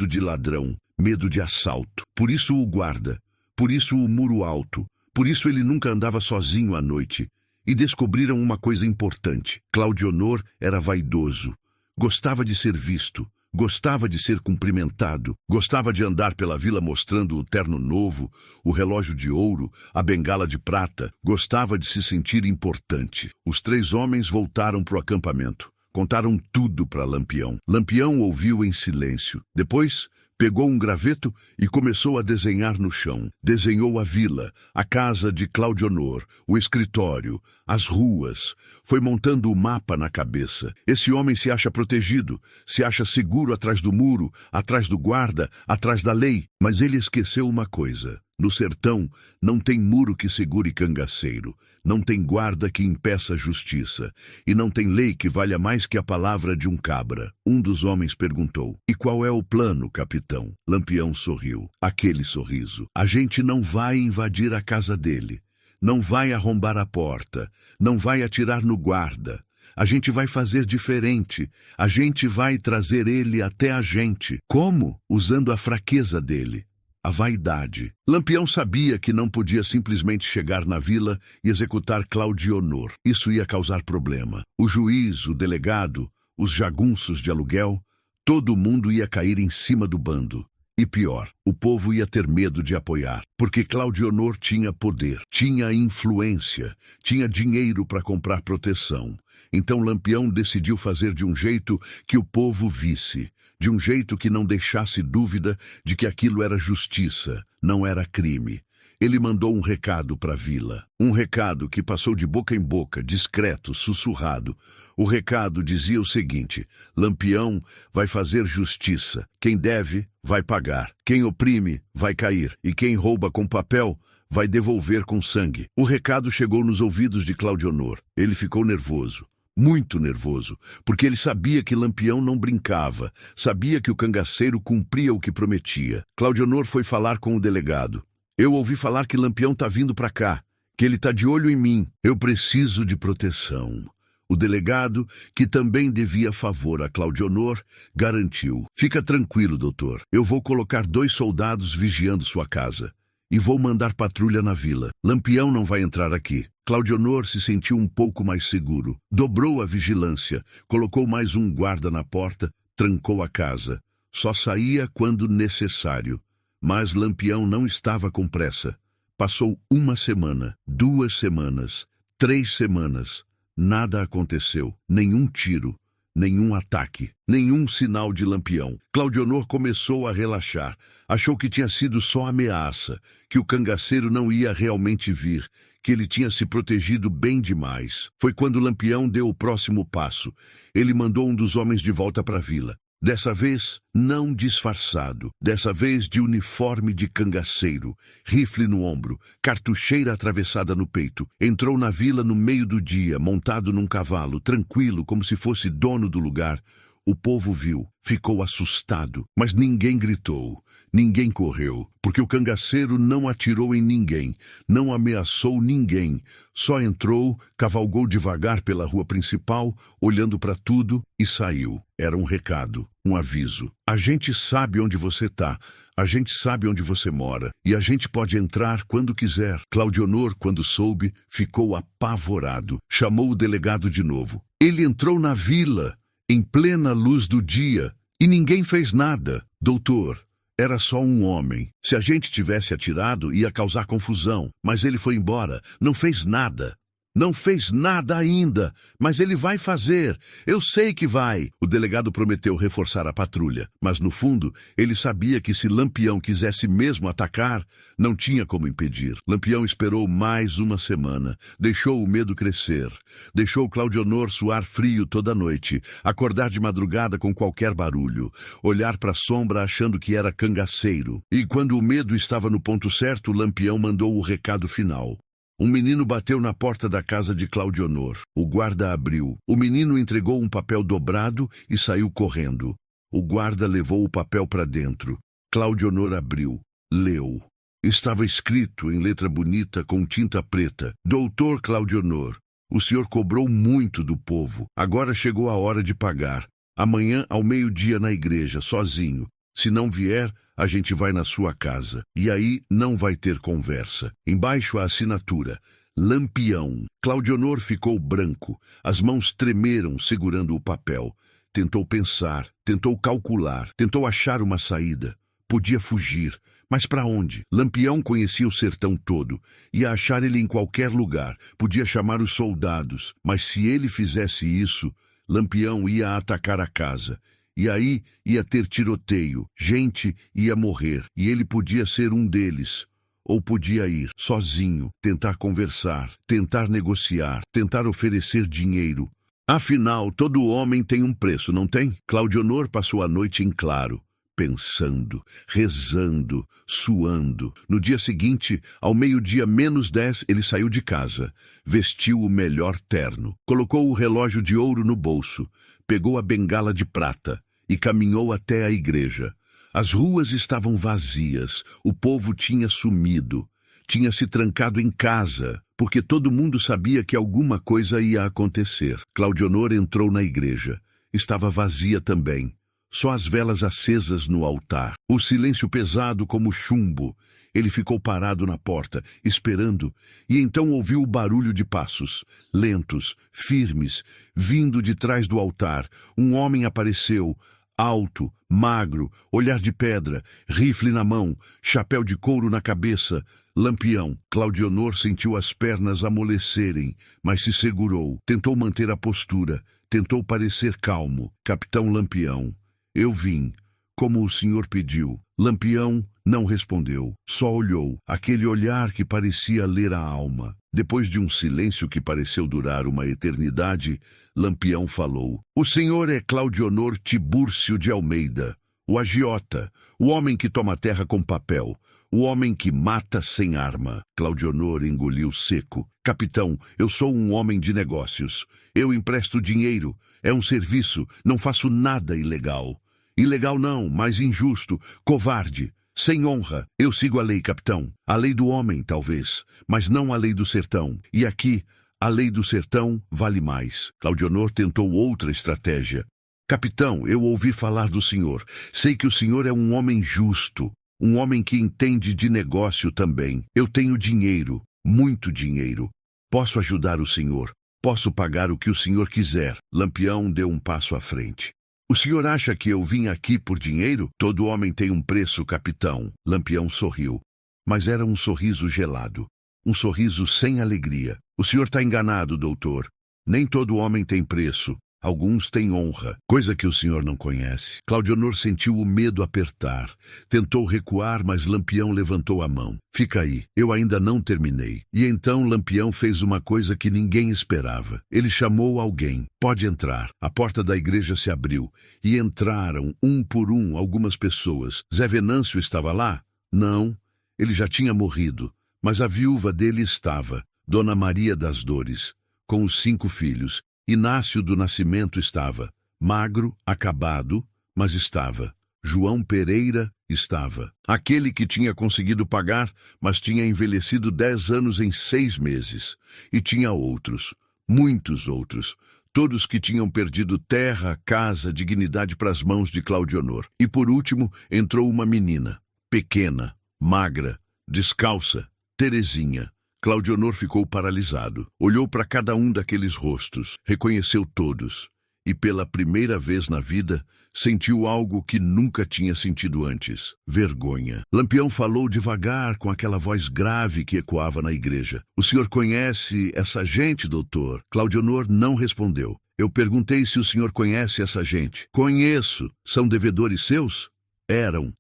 de ladrão, medo de assalto. Por isso o guarda, por isso o muro alto, por isso ele nunca andava sozinho à noite. E descobriram uma coisa importante. Claudionor era vaidoso, gostava de ser visto, gostava de ser cumprimentado, gostava de andar pela vila mostrando o terno novo, o relógio de ouro, a bengala de prata, gostava de se sentir importante. Os 3 homens voltaram para o acampamento, contaram tudo para Lampião. Lampião ouviu em silêncio. Depois, pegou um graveto e começou a desenhar no chão. Desenhou a vila, a casa de Claudionor, o escritório, as ruas. Foi montando o mapa na cabeça. Esse homem se acha protegido, se acha seguro atrás do muro, atrás do guarda, atrás da lei. Mas ele esqueceu uma coisa. No sertão, não tem muro que segure cangaceiro, não tem guarda que impeça a justiça, e não tem lei que valha mais que a palavra de um cabra. Um dos homens perguntou: "E qual é o plano, capitão?" Lampião sorriu. Aquele sorriso. A gente não vai invadir a casa dele, não vai arrombar a porta, não vai atirar no guarda. A gente vai fazer diferente. A gente vai trazer ele até a gente. Como? Usando a fraqueza dele. a vaidade. Lampião sabia que não podia simplesmente chegar na vila e executar Claudionor. Isso ia causar problema. O juiz, o delegado, os jagunços de aluguel, todo mundo ia cair em cima do bando. E pior, o povo ia ter medo de apoiar, porque Claudionor tinha poder, tinha influência, tinha dinheiro para comprar proteção. Então Lampião decidiu fazer de um jeito que o povo visse, de um jeito que não deixasse dúvida de que aquilo era justiça, não era crime. Ele mandou um recado para a vila. Um recado que passou de boca em boca, discreto, sussurrado. O recado dizia o seguinte: Lampião vai fazer justiça. Quem deve, vai pagar. Quem oprime, vai cair. E quem rouba com papel, vai devolver com sangue. O recado chegou nos ouvidos de Claudionor. Ele ficou nervoso. Muito nervoso, porque ele sabia que Lampião não brincava, sabia que o cangaceiro cumpria o que prometia. Claudionor foi falar com o delegado. Eu ouvi falar que Lampião tá vindo para cá, que ele tá de olho em mim. Eu preciso de proteção. O delegado, que também devia favor a Claudionor, garantiu. Fica tranquilo, doutor. Eu vou colocar 2 soldados vigiando sua casa. E vou mandar patrulha na vila. Lampião não vai entrar aqui. Claudionor se sentiu um pouco mais seguro. Dobrou a vigilância, colocou mais um guarda na porta, trancou a casa. Só saía quando necessário. Mas Lampião não estava com pressa. Passou 1 semana, 2 semanas, 3 semanas. Nada aconteceu. Nenhum tiro, nenhum ataque, nenhum sinal de Lampião. Claudionor começou a relaxar. Achou que tinha sido só ameaça, que o cangaceiro não ia realmente vir, que ele tinha se protegido bem demais. Foi quando Lampião deu o próximo passo. Ele mandou um dos homens de volta para a vila. Dessa vez, não disfarçado. Dessa vez, de uniforme de cangaceiro, rifle no ombro, cartucheira atravessada no peito. Entrou na vila no meio do dia, montado num cavalo, tranquilo, como se fosse dono do lugar. O povo viu, ficou assustado, mas ninguém gritou, ninguém correu, porque o cangaceiro não atirou em ninguém, não ameaçou ninguém, só entrou, cavalgou devagar pela rua principal, olhando para tudo e saiu. Era um recado, um aviso. A gente sabe onde você tá, a gente sabe onde você mora, e a gente pode entrar quando quiser. Claudionor, quando soube, ficou apavorado. Chamou o delegado de novo. Ele entrou na vila, em plena luz do dia, e ninguém fez nada. Doutor, era só um homem. Se a gente tivesse atirado, ia causar confusão. Mas ele foi embora, não fez nada. Não fez nada ainda, mas ele vai fazer. Eu sei que vai. O delegado prometeu reforçar a patrulha, mas no fundo, ele sabia que se Lampião quisesse mesmo atacar, não tinha como impedir. Lampião esperou mais 1 semana, deixou o medo crescer, deixou Claudionor suar frio toda noite, acordar de madrugada com qualquer barulho, olhar para a sombra achando que era cangaceiro. E quando o medo estava no ponto certo, Lampião mandou o recado final. Um menino bateu na porta da casa de Claudionor. O guarda abriu. O menino entregou um papel dobrado e saiu correndo. O guarda levou o papel para dentro. Claudionor abriu. Leu. Estava escrito em letra bonita com tinta preta: Doutor Claudionor, o senhor cobrou muito do povo. Agora chegou a hora de pagar. Amanhã ao meio-dia na igreja, sozinho. Se não vier, a gente vai na sua casa. E aí não vai ter conversa. Embaixo a assinatura: Lampião. Claudionor ficou branco. As mãos tremeram segurando o papel. Tentou pensar, tentou calcular, tentou achar uma saída. Podia fugir. Mas para onde? Lampião conhecia o sertão todo. Ia achar ele em qualquer lugar. Podia chamar os soldados. Mas se ele fizesse isso, Lampião ia atacar a casa. E aí ia ter tiroteio, gente ia morrer, e ele podia ser um deles. Ou podia ir, sozinho, tentar conversar, tentar negociar, tentar oferecer dinheiro. Afinal, todo homem tem um preço, não tem? Claudionor passou a noite em claro, pensando, rezando, suando. No dia seguinte, ao meio-dia menos 10, ele saiu de casa. Vestiu o melhor terno, colocou o relógio de ouro no bolso, pegou a bengala de prata e caminhou até a igreja. As ruas estavam vazias, o povo tinha sumido, tinha se trancado em casa, porque todo mundo sabia que alguma coisa ia acontecer. Claudionor entrou na igreja. Estava vazia também. só as velas acesas no altar. O silêncio pesado como chumbo. Ele ficou parado na porta, esperando, e então ouviu o barulho de passos, lentos, firmes, vindo de trás do altar. Um homem apareceu, alto, magro, olhar de pedra, rifle na mão, chapéu de couro na cabeça, lampião. Claudionor sentiu as pernas amolecerem, mas se segurou, tentou manter a postura, tentou parecer calmo. Capitão Lampião, eu vim, como o senhor pediu. Lampião não respondeu, só olhou, aquele olhar que parecia ler a alma. Depois de um silêncio que pareceu durar uma eternidade, Lampião falou: o senhor é Claudionor Tibúrcio de Almeida, o agiota, o homem que toma terra com papel, o homem que mata sem arma. Claudionor engoliu seco. Capitão, eu sou um homem de negócios. Eu empresto dinheiro, é um serviço, não faço nada ilegal. Ilegal não, mas injusto, covarde, sem honra. Eu sigo a lei, capitão. A lei do homem, talvez, mas não a lei do sertão. E aqui, a lei do sertão vale mais. Claudionor tentou outra estratégia. Capitão, eu ouvi falar do senhor. Sei que o senhor é um homem justo, um homem que entende de negócio também. Eu tenho dinheiro, muito dinheiro. Posso ajudar o senhor. Posso pagar o que o senhor quiser. Lampião deu um passo à frente. O senhor acha que eu vim aqui por dinheiro? Todo homem tem um preço, capitão. Lampião sorriu, mas era um sorriso gelado, um sorriso sem alegria. O senhor está enganado, doutor. Nem todo homem tem preço. Alguns têm honra, coisa que o senhor não conhece. Claudionor sentiu o medo apertar. Tentou recuar, mas Lampião levantou a mão. Fica aí, eu ainda não terminei. E então Lampião fez uma coisa que ninguém esperava. Ele chamou alguém. Pode entrar. A porta da igreja se abriu. E entraram, um por um, algumas pessoas. Zé Venâncio estava lá? Não. Ele já tinha morrido. Mas a viúva dele estava. Dona Maria das Dores, com os 5 filhos. Inácio do Nascimento estava, magro, acabado, mas estava. João Pereira estava. Aquele que tinha conseguido pagar, mas tinha envelhecido 10 anos em 6 meses. E tinha outros, muitos outros, todos que tinham perdido terra, casa, dignidade para as mãos de Claudionor. E por último entrou uma menina, pequena, magra, descalça, Terezinha. Claudionor ficou paralisado. Olhou para cada um daqueles rostos, reconheceu todos, e pela primeira vez na vida, sentiu algo que nunca tinha sentido antes: vergonha. Lampião falou devagar, com aquela voz grave que ecoava na igreja. O senhor conhece essa gente, doutor? Claudionor não respondeu. Eu perguntei se o senhor conhece essa gente. Conheço. São devedores seus? Eram,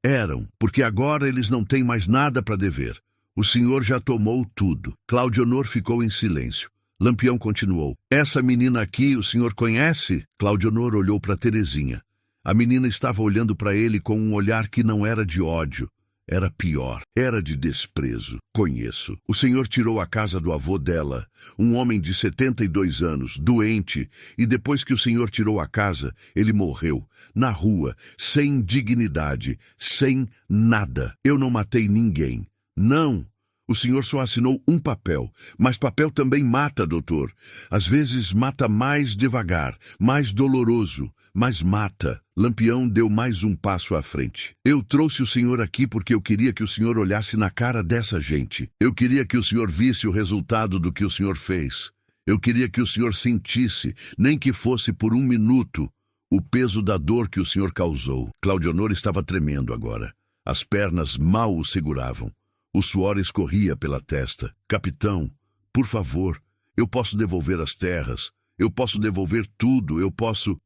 porque agora eles não têm mais nada para dever. O senhor já tomou tudo. Claudionor ficou em silêncio. Lampião continuou. Essa menina aqui o senhor conhece? Claudionor olhou para Terezinha. A menina estava olhando para ele com um olhar que não era de ódio. Era pior. Era de desprezo. Conheço. O senhor tirou a casa do avô dela, um homem de 72 anos, doente, e depois que o senhor tirou a casa, ele morreu. Na rua, sem dignidade, sem nada. Eu não matei ninguém. Não, o senhor só assinou um papel, mas papel também mata, doutor. Às vezes mata mais devagar, mais doloroso, mas mata. Lampião deu mais um passo à frente. Eu trouxe o senhor aqui porque eu queria que o senhor olhasse na cara dessa gente. Eu queria que o senhor visse o resultado do que o senhor fez. Eu queria que o senhor sentisse, nem que fosse por um minuto, o peso da dor que o senhor causou. Claudionor estava tremendo agora. As pernas mal o seguravam. O suor escorria pela testa. Capitão, por favor, eu posso devolver as terras. Eu posso devolver tudo.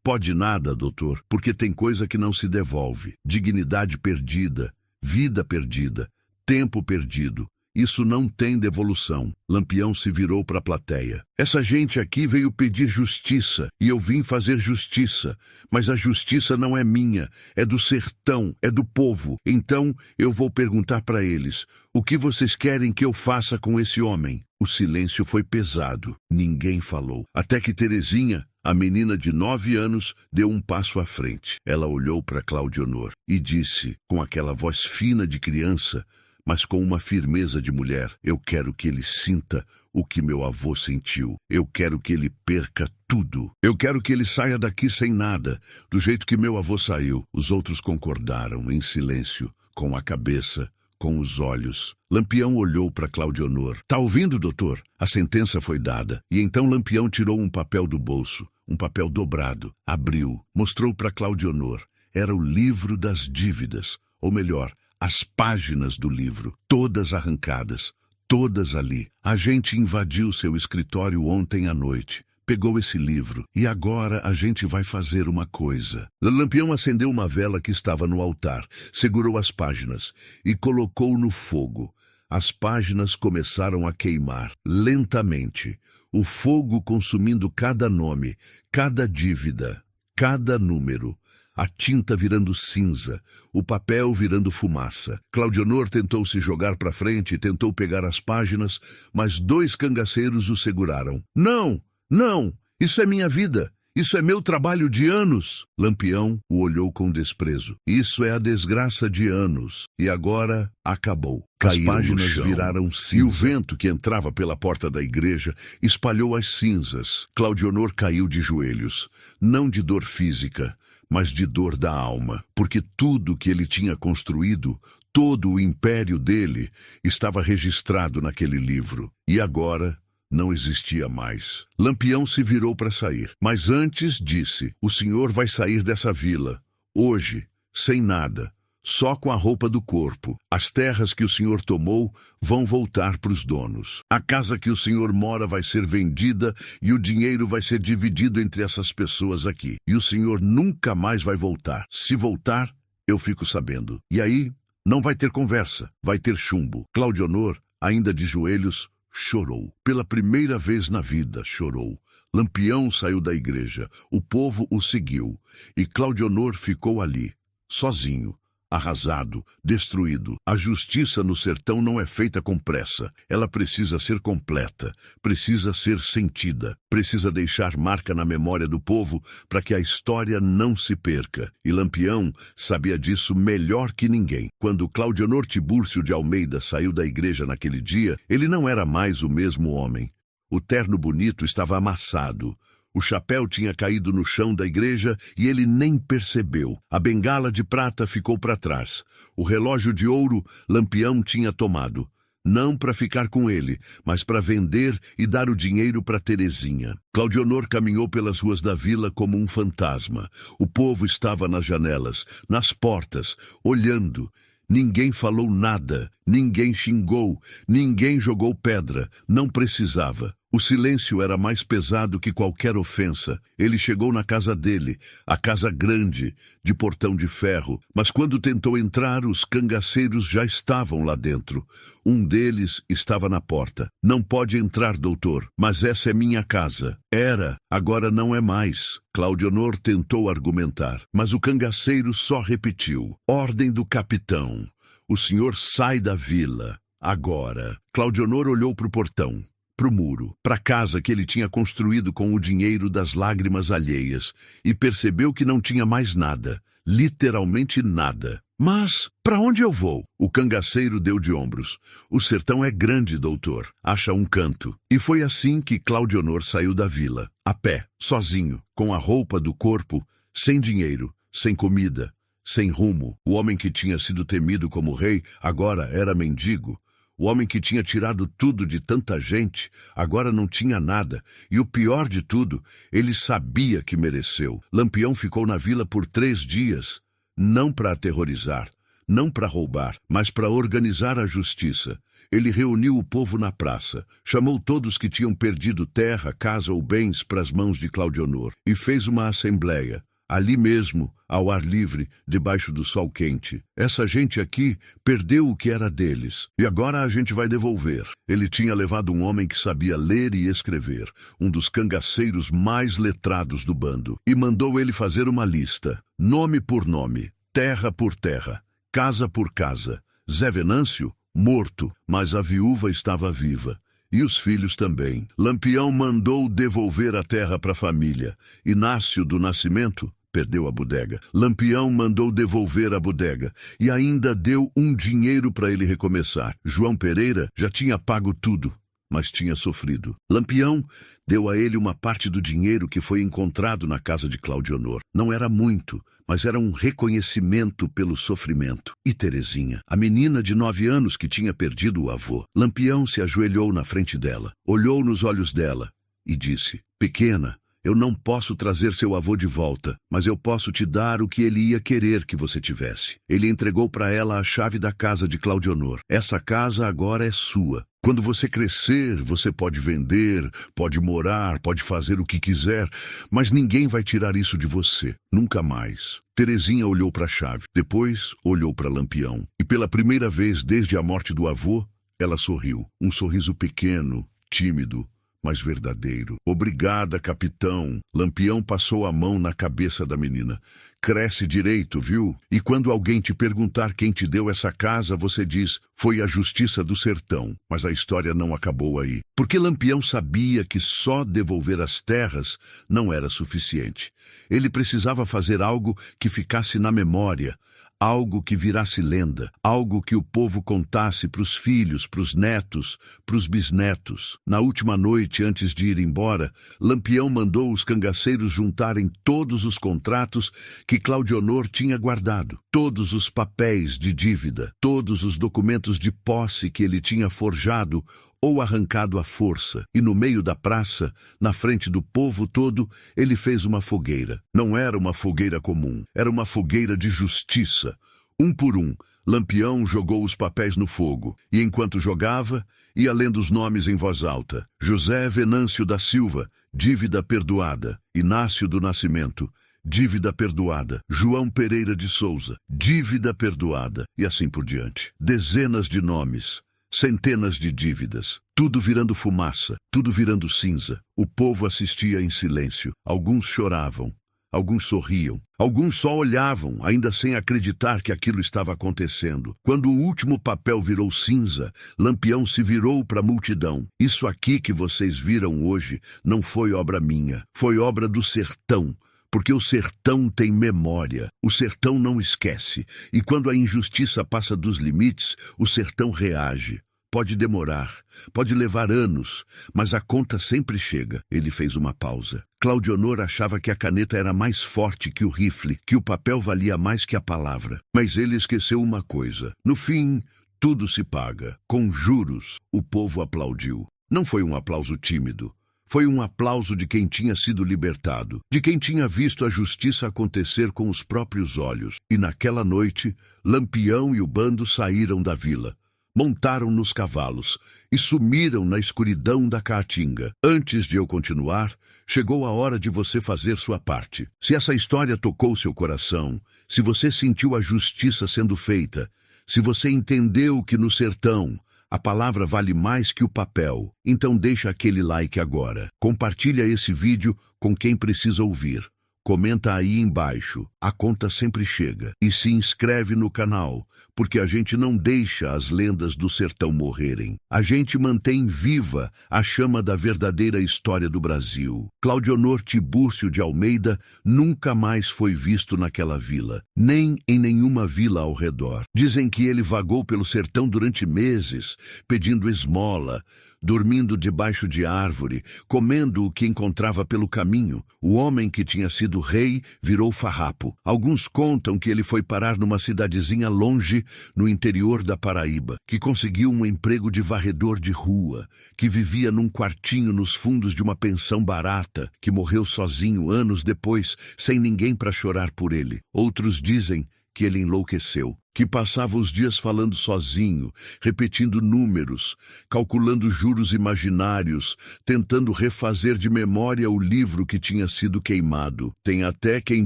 Pode nada, doutor, porque tem coisa que não se devolve. Dignidade perdida, vida perdida, tempo perdido. Isso não tem devolução. Lampião se virou para a plateia. Essa gente aqui veio pedir justiça, e eu vim fazer justiça. Mas a justiça não é minha, é do sertão, é do povo. Então eu vou perguntar para eles, o que vocês querem que eu faça com esse homem? O silêncio foi pesado. Ninguém falou. Até que Terezinha, a menina de 9 anos, deu um passo à frente. Ela olhou para Claudionor e disse, com aquela voz fina de criança, mas com uma firmeza de mulher. Eu quero que ele sinta o que meu avô sentiu. Eu quero que ele perca tudo. Eu quero que ele saia daqui sem nada, do jeito que meu avô saiu. Os outros concordaram, em silêncio, com a cabeça, com os olhos. Lampião olhou para Claudionor. Tá ouvindo, doutor? A sentença foi dada. E então Lampião tirou um papel do bolso, um papel dobrado, abriu, mostrou para Claudionor. Era o livro das dívidas, ou melhor, as páginas do livro, todas arrancadas, todas ali. A gente invadiu seu escritório ontem à noite, pegou esse livro, e agora a gente vai fazer uma coisa. Lampião acendeu uma vela que estava no altar, segurou as páginas e colocou no fogo. As páginas começaram a queimar, lentamente, o fogo consumindo cada nome, cada dívida, cada número. A tinta virando cinza, o papel virando fumaça. Claudionor tentou se jogar para frente e tentou pegar as páginas, mas 2 cangaceiros o seguraram. Não, não, isso é minha vida, isso é meu trabalho de anos. Lampião o olhou com desprezo. Isso é a desgraça de anos, e agora acabou. As páginas viraram cinza, e o vento que entrava pela porta da igreja espalhou as cinzas. Claudionor caiu de joelhos, não de dor física, mas de dor da alma, porque tudo que ele tinha construído, todo o império dele, estava registrado naquele livro, e agora não existia mais. Lampião se virou para sair, mas antes disse: o senhor vai sair dessa vila, hoje, sem nada, só com a roupa do corpo. As terras que o senhor tomou vão voltar para os donos. A casa que o senhor mora vai ser vendida e o dinheiro vai ser dividido entre essas pessoas aqui. E o senhor nunca mais vai voltar. Se voltar, eu fico sabendo. E aí, não vai ter conversa, vai ter chumbo. Claudionor, ainda de joelhos, chorou. Pela primeira vez na vida, chorou. Lampião saiu da igreja, o povo o seguiu, e Claudionor ficou ali, sozinho, arrasado, destruído. A justiça no sertão não é feita com pressa. Ela precisa ser completa, precisa ser sentida, precisa deixar marca na memória do povo para que a história não se perca. E Lampião sabia disso melhor que ninguém. Quando Claudionor Tibúrcio de Almeida saiu da igreja naquele dia, ele não era mais o mesmo homem. O terno bonito estava amassado. O chapéu tinha caído no chão da igreja e ele nem percebeu. A bengala de prata ficou para trás. O relógio de ouro Lampião tinha tomado. Não para ficar com ele, mas para vender e dar o dinheiro para Terezinha. Claudionor caminhou pelas ruas da vila como um fantasma. O povo estava nas janelas, nas portas, olhando. Ninguém falou nada, ninguém xingou, ninguém jogou pedra, não precisava. O silêncio era mais pesado que qualquer ofensa. Ele chegou na casa dele, a casa grande, de portão de ferro, mas quando tentou entrar, os cangaceiros já estavam lá dentro. Um deles estava na porta. Não pode entrar, doutor, mas essa é minha casa. Era, agora não é mais. Claudionor tentou argumentar, mas o cangaceiro só repetiu: ordem do capitão. O senhor sai da vila, agora. Claudionor olhou para o portão, para o muro, para a casa que ele tinha construído com o dinheiro das lágrimas alheias, e percebeu que não tinha mais nada, literalmente nada. Mas, para onde eu vou? O cangaceiro deu de ombros. O sertão é grande, doutor. Acha um canto. E foi assim que Claudionor saiu da vila, a pé, sozinho, com a roupa do corpo, sem dinheiro, sem comida, sem rumo. O homem que tinha sido temido como rei, agora era mendigo. O homem que tinha tirado tudo de tanta gente, agora não tinha nada. E o pior de tudo, ele sabia que mereceu. Lampião ficou na vila por 3 dias, não para aterrorizar, não para roubar, mas para organizar a justiça. Ele reuniu o povo na praça, chamou todos que tinham perdido terra, casa ou bens para as mãos de Claudionor e fez uma assembleia. Ali mesmo, ao ar livre, debaixo do sol quente. Essa gente aqui perdeu o que era deles, e agora a gente vai devolver. Ele tinha levado um homem que sabia ler e escrever, um dos cangaceiros mais letrados do bando, e mandou ele fazer uma lista, nome por nome, terra por terra, casa por casa. Zé Venâncio, morto, mas a viúva estava viva. E os filhos também. Lampião mandou devolver a terra para a família. Inácio do Nascimento perdeu a bodega. Lampião mandou devolver a bodega e ainda deu um dinheiro para ele recomeçar. João Pereira já tinha pago tudo, mas tinha sofrido. Lampião deu a ele uma parte do dinheiro que foi encontrado na casa de Claudionor. Não era muito, mas era um reconhecimento pelo sofrimento. E Terezinha, a menina de 9 anos que tinha perdido o avô. Lampião se ajoelhou na frente dela, olhou nos olhos dela e disse: "Pequena, eu não posso trazer seu avô de volta, mas eu posso te dar o que ele ia querer que você tivesse." Ele entregou para ela a chave da casa de Claudionor. "Essa casa agora é sua. Quando você crescer, você pode vender, pode morar, pode fazer o que quiser, mas ninguém vai tirar isso de você. Nunca mais." Terezinha olhou para a chave, depois olhou para Lampião. E pela primeira vez desde a morte do avô, ela sorriu. Um sorriso pequeno, tímido, mas verdadeiro. "Obrigada, capitão." Lampião passou a mão na cabeça da menina. "Cresce direito, viu? E quando alguém te perguntar quem te deu essa casa, você diz: foi a Justiça do Sertão." Mas a história não acabou aí. Porque Lampião sabia que só devolver as terras não era suficiente. Ele precisava fazer algo que ficasse na memória, algo que virasse lenda, algo que o povo contasse para os filhos, para os netos, para os bisnetos. Na última noite, antes de ir embora, Lampião mandou os cangaceiros juntarem todos os contratos que Claudionor tinha guardado, todos os papéis de dívida, todos os documentos de posse que ele tinha forjado ou arrancado à força, e no meio da praça, na frente do povo todo, ele fez uma fogueira. Não era uma fogueira comum, era uma fogueira de justiça. Um por um, Lampião jogou os papéis no fogo, e enquanto jogava, ia lendo os nomes em voz alta: José Venâncio da Silva, dívida perdoada; Inácio do Nascimento, dívida perdoada; João Pereira de Souza, dívida perdoada, e assim por diante. Dezenas de nomes, centenas de dívidas, tudo virando fumaça, tudo virando cinza. O povo assistia em silêncio. Alguns choravam, alguns sorriam, alguns só olhavam, ainda sem acreditar que aquilo estava acontecendo. Quando o último papel virou cinza, Lampião se virou para a multidão: "Isso aqui que vocês viram hoje não foi obra minha, foi obra do sertão. Porque o sertão tem memória, o sertão não esquece, e quando a injustiça passa dos limites, o sertão reage. Pode demorar, pode levar anos, mas a conta sempre chega." Ele fez uma pausa. Claudionor achava que a caneta era mais forte que o rifle, que o papel valia mais que a palavra. Mas ele esqueceu uma coisa: no fim, tudo se paga, com juros. O povo aplaudiu. Não foi um aplauso tímido. Foi um aplauso de quem tinha sido libertado, de quem tinha visto a justiça acontecer com os próprios olhos. E naquela noite, Lampião e o bando saíram da vila, montaram nos cavalos e sumiram na escuridão da caatinga. Antes de eu continuar, chegou a hora de você fazer sua parte. Se essa história tocou seu coração, se você sentiu a justiça sendo feita, se você entendeu que no sertão a palavra vale mais que o papel, então deixa aquele like agora. Compartilha esse vídeo com quem precisa ouvir. Comenta aí embaixo, a conta sempre chega. E se inscreve no canal, porque a gente não deixa as lendas do sertão morrerem. A gente mantém viva a chama da verdadeira história do Brasil. Claudionor Tibúrcio de Almeida nunca mais foi visto naquela vila, nem em nenhuma vila ao redor. Dizem que ele vagou pelo sertão durante meses, pedindo esmola, dormindo debaixo de árvore, comendo o que encontrava pelo caminho. O homem que tinha sido rei virou farrapo. Alguns contam que ele foi parar numa cidadezinha longe, no interior da Paraíba, que conseguiu um emprego de varredor de rua, que vivia num quartinho nos fundos de uma pensão barata, que morreu sozinho anos depois, sem ninguém para chorar por ele. Outros dizem que ele enlouqueceu, que passava os dias falando sozinho, repetindo números, calculando juros imaginários, tentando refazer de memória o livro que tinha sido queimado. Tem até quem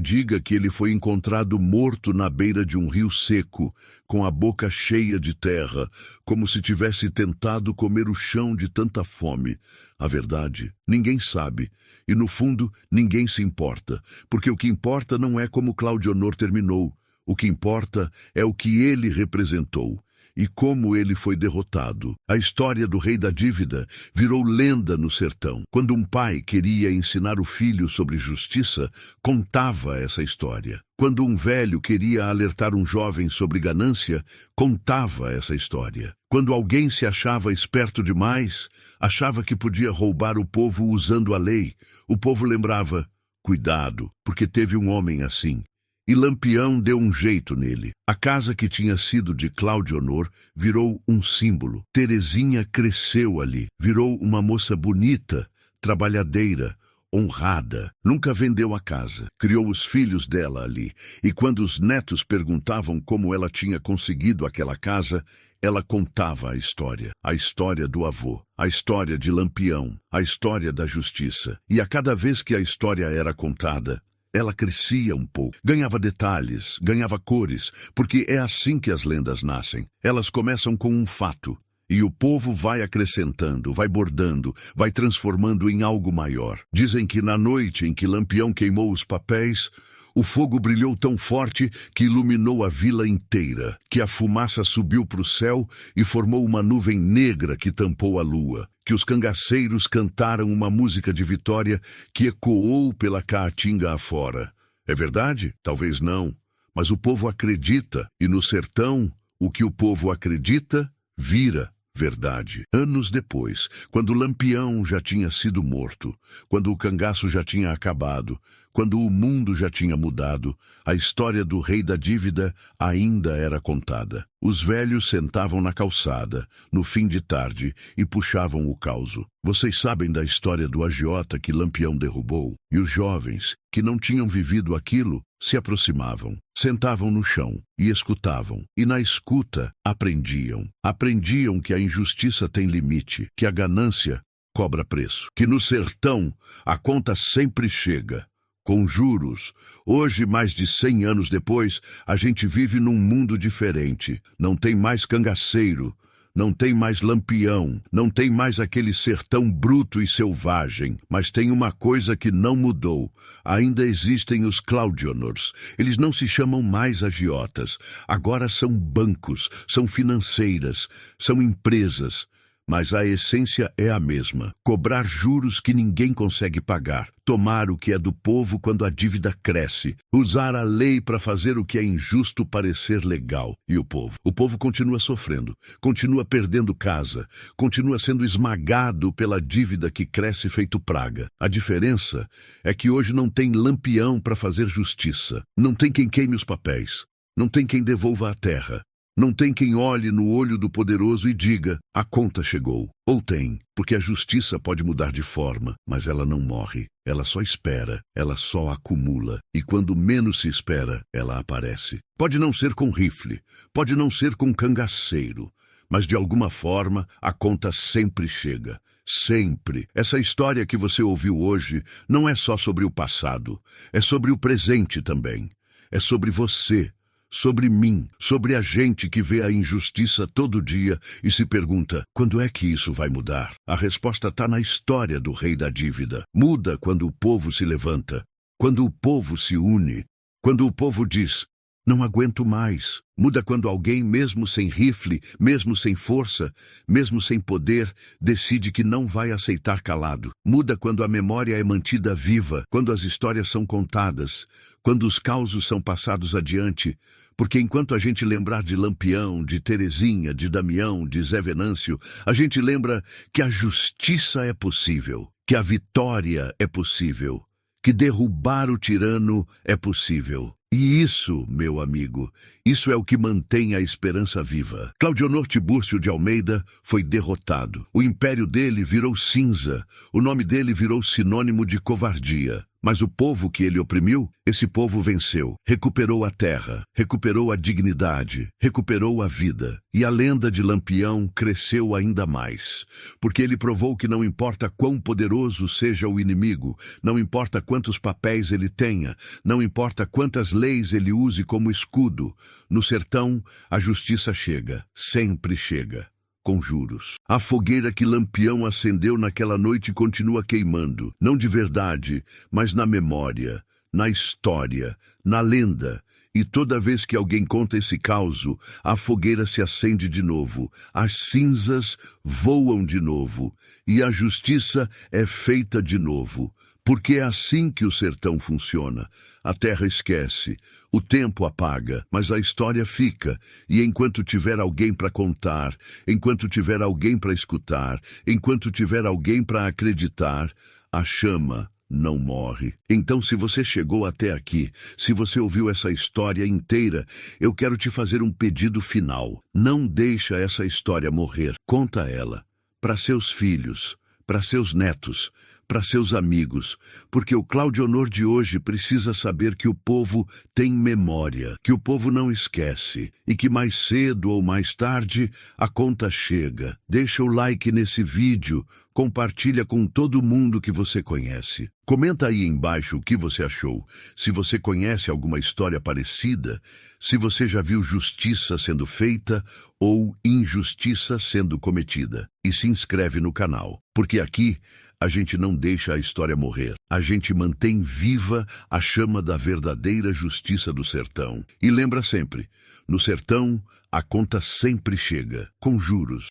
diga que ele foi encontrado morto na beira de um rio seco, com a boca cheia de terra, como se tivesse tentado comer o chão de tanta fome. A verdade, ninguém sabe, e no fundo ninguém se importa, porque o que importa não é como Claudionor terminou. O que importa é o que ele representou. e como ele foi derrotado. A história do rei da dívida virou lenda no sertão. Quando um pai queria ensinar o filho sobre justiça, contava essa história. Quando um velho queria alertar um jovem sobre ganância, contava essa história. Quando alguém se achava esperto demais, achava que podia roubar o povo usando a lei, o povo lembrava: cuidado, porque teve um homem assim. E Lampião deu um jeito nele. A casa que tinha sido de Claudionor virou um símbolo. Terezinha cresceu ali, virou uma moça bonita, trabalhadeira, honrada. Nunca vendeu a casa, criou os filhos dela ali. E quando os netos perguntavam como ela tinha conseguido aquela casa, ela contava a história do avô, a história de Lampião, a história da justiça. E a cada vez que a história era contada, ela crescia um pouco, ganhava detalhes, ganhava cores, porque é assim que as lendas nascem. Elas começam com um fato, e o povo vai acrescentando, vai bordando, vai transformando em algo maior. Dizem que na noite em que Lampião queimou os papéis, o fogo brilhou tão forte que iluminou a vila inteira, que a fumaça subiu para o céu e formou uma nuvem negra que tampou a lua, que os cangaceiros cantaram uma música de vitória que ecoou pela caatinga afora. É verdade? Talvez não, mas o povo acredita, e no sertão, o que o povo acredita, vira verdade. Anos depois, quando Lampião já tinha sido morto, quando o cangaço já tinha acabado, quando o mundo já tinha mudado, a história do rei da dívida ainda era contada. Os velhos sentavam na calçada, no fim de tarde, e puxavam o causo. Vocês sabem da história do agiota que Lampião derrubou? E os jovens, que não tinham vivido aquilo, se aproximavam, sentavam no chão e escutavam. E na escuta, aprendiam. Aprendiam que a injustiça tem limite, que a ganância cobra preço, que no sertão a conta sempre chega. Com juros, hoje, mais de 100 anos depois, a gente vive num mundo diferente. Não tem mais cangaceiro, não tem mais Lampião, não tem mais aquele sertão bruto e selvagem. Mas tem uma coisa que não mudou. Ainda existem os Claudionors. Eles não se chamam mais agiotas. Agora são bancos, são financeiras, são empresas. Mas a essência é a mesma: cobrar juros que ninguém consegue pagar, tomar o que é do povo quando a dívida cresce, usar a lei para fazer o que é injusto parecer legal. E o povo continua sofrendo, continua perdendo casa, continua sendo esmagado pela dívida que cresce feito praga. A diferença é que hoje não tem Lampião para fazer justiça, não tem quem queime os papéis, não tem quem devolva a terra. Não tem quem olhe no olho do poderoso e diga: a conta chegou. Ou tem, porque a justiça pode mudar de forma, mas ela não morre. Ela só espera, ela só acumula. E quando menos se espera, ela aparece. Pode não ser com rifle, pode não ser com cangaceiro, mas de alguma forma a conta sempre chega. Sempre. Essa história que você ouviu hoje não é só sobre o passado, é sobre o presente também. É sobre você, sobre mim, sobre a gente que vê a injustiça todo dia e se pergunta: quando é que isso vai mudar? A resposta está na história do rei da dívida. Muda quando o povo se levanta, quando o povo se une, quando o povo diz: não aguento mais. Muda quando alguém, mesmo sem rifle, mesmo sem força, mesmo sem poder, decide que não vai aceitar calado. Muda quando a memória é mantida viva, quando as histórias são contadas, quando os causos são passados adiante. Porque enquanto a gente lembrar de Lampião, de Terezinha, de Damião, de Zé Venâncio, a gente lembra que a justiça é possível, que a vitória é possível, que derrubar o tirano é possível. E isso, meu amigo, isso é o que mantém a esperança viva. Claudionor Tibúrcio de Almeida foi derrotado. O império dele virou cinza. O nome dele virou sinônimo de covardia. Mas o povo que ele oprimiu, esse povo venceu, recuperou a terra, recuperou a dignidade, recuperou a vida. E a lenda de Lampião cresceu ainda mais, porque ele provou que não importa quão poderoso seja o inimigo, não importa quantos papéis ele tenha, não importa quantas leis ele use como escudo, no sertão a justiça chega, sempre chega. Com juros. A fogueira que Lampião acendeu naquela noite continua queimando, não de verdade, mas na memória, na história, na lenda, E toda vez que alguém conta esse causo, a fogueira se acende de novo, as cinzas voam de novo, e a justiça é feita de novo. Porque é assim que o sertão funciona. A terra esquece, o tempo apaga, mas a história fica. E enquanto tiver alguém para contar, enquanto tiver alguém para escutar, enquanto tiver alguém para acreditar, a chama não morre. Então, se você chegou até aqui, se você ouviu essa história inteira, eu quero te fazer um pedido final. Não deixa essa história morrer. Conta ela para seus filhos, para seus netos, para seus amigos, porque o Claudionor de hoje precisa saber que o povo tem memória, que o povo não esquece, e que mais cedo ou mais tarde a conta chega. Deixa o like nesse vídeo, compartilha com todo mundo que você conhece. Comenta aí embaixo o que você achou, se você conhece alguma história parecida, se você já viu justiça sendo feita ou injustiça sendo cometida. E se inscreve no canal, porque aqui a gente não deixa a história morrer. A gente mantém viva a chama da verdadeira justiça do sertão. E lembra sempre, no sertão, a conta sempre chega, com juros.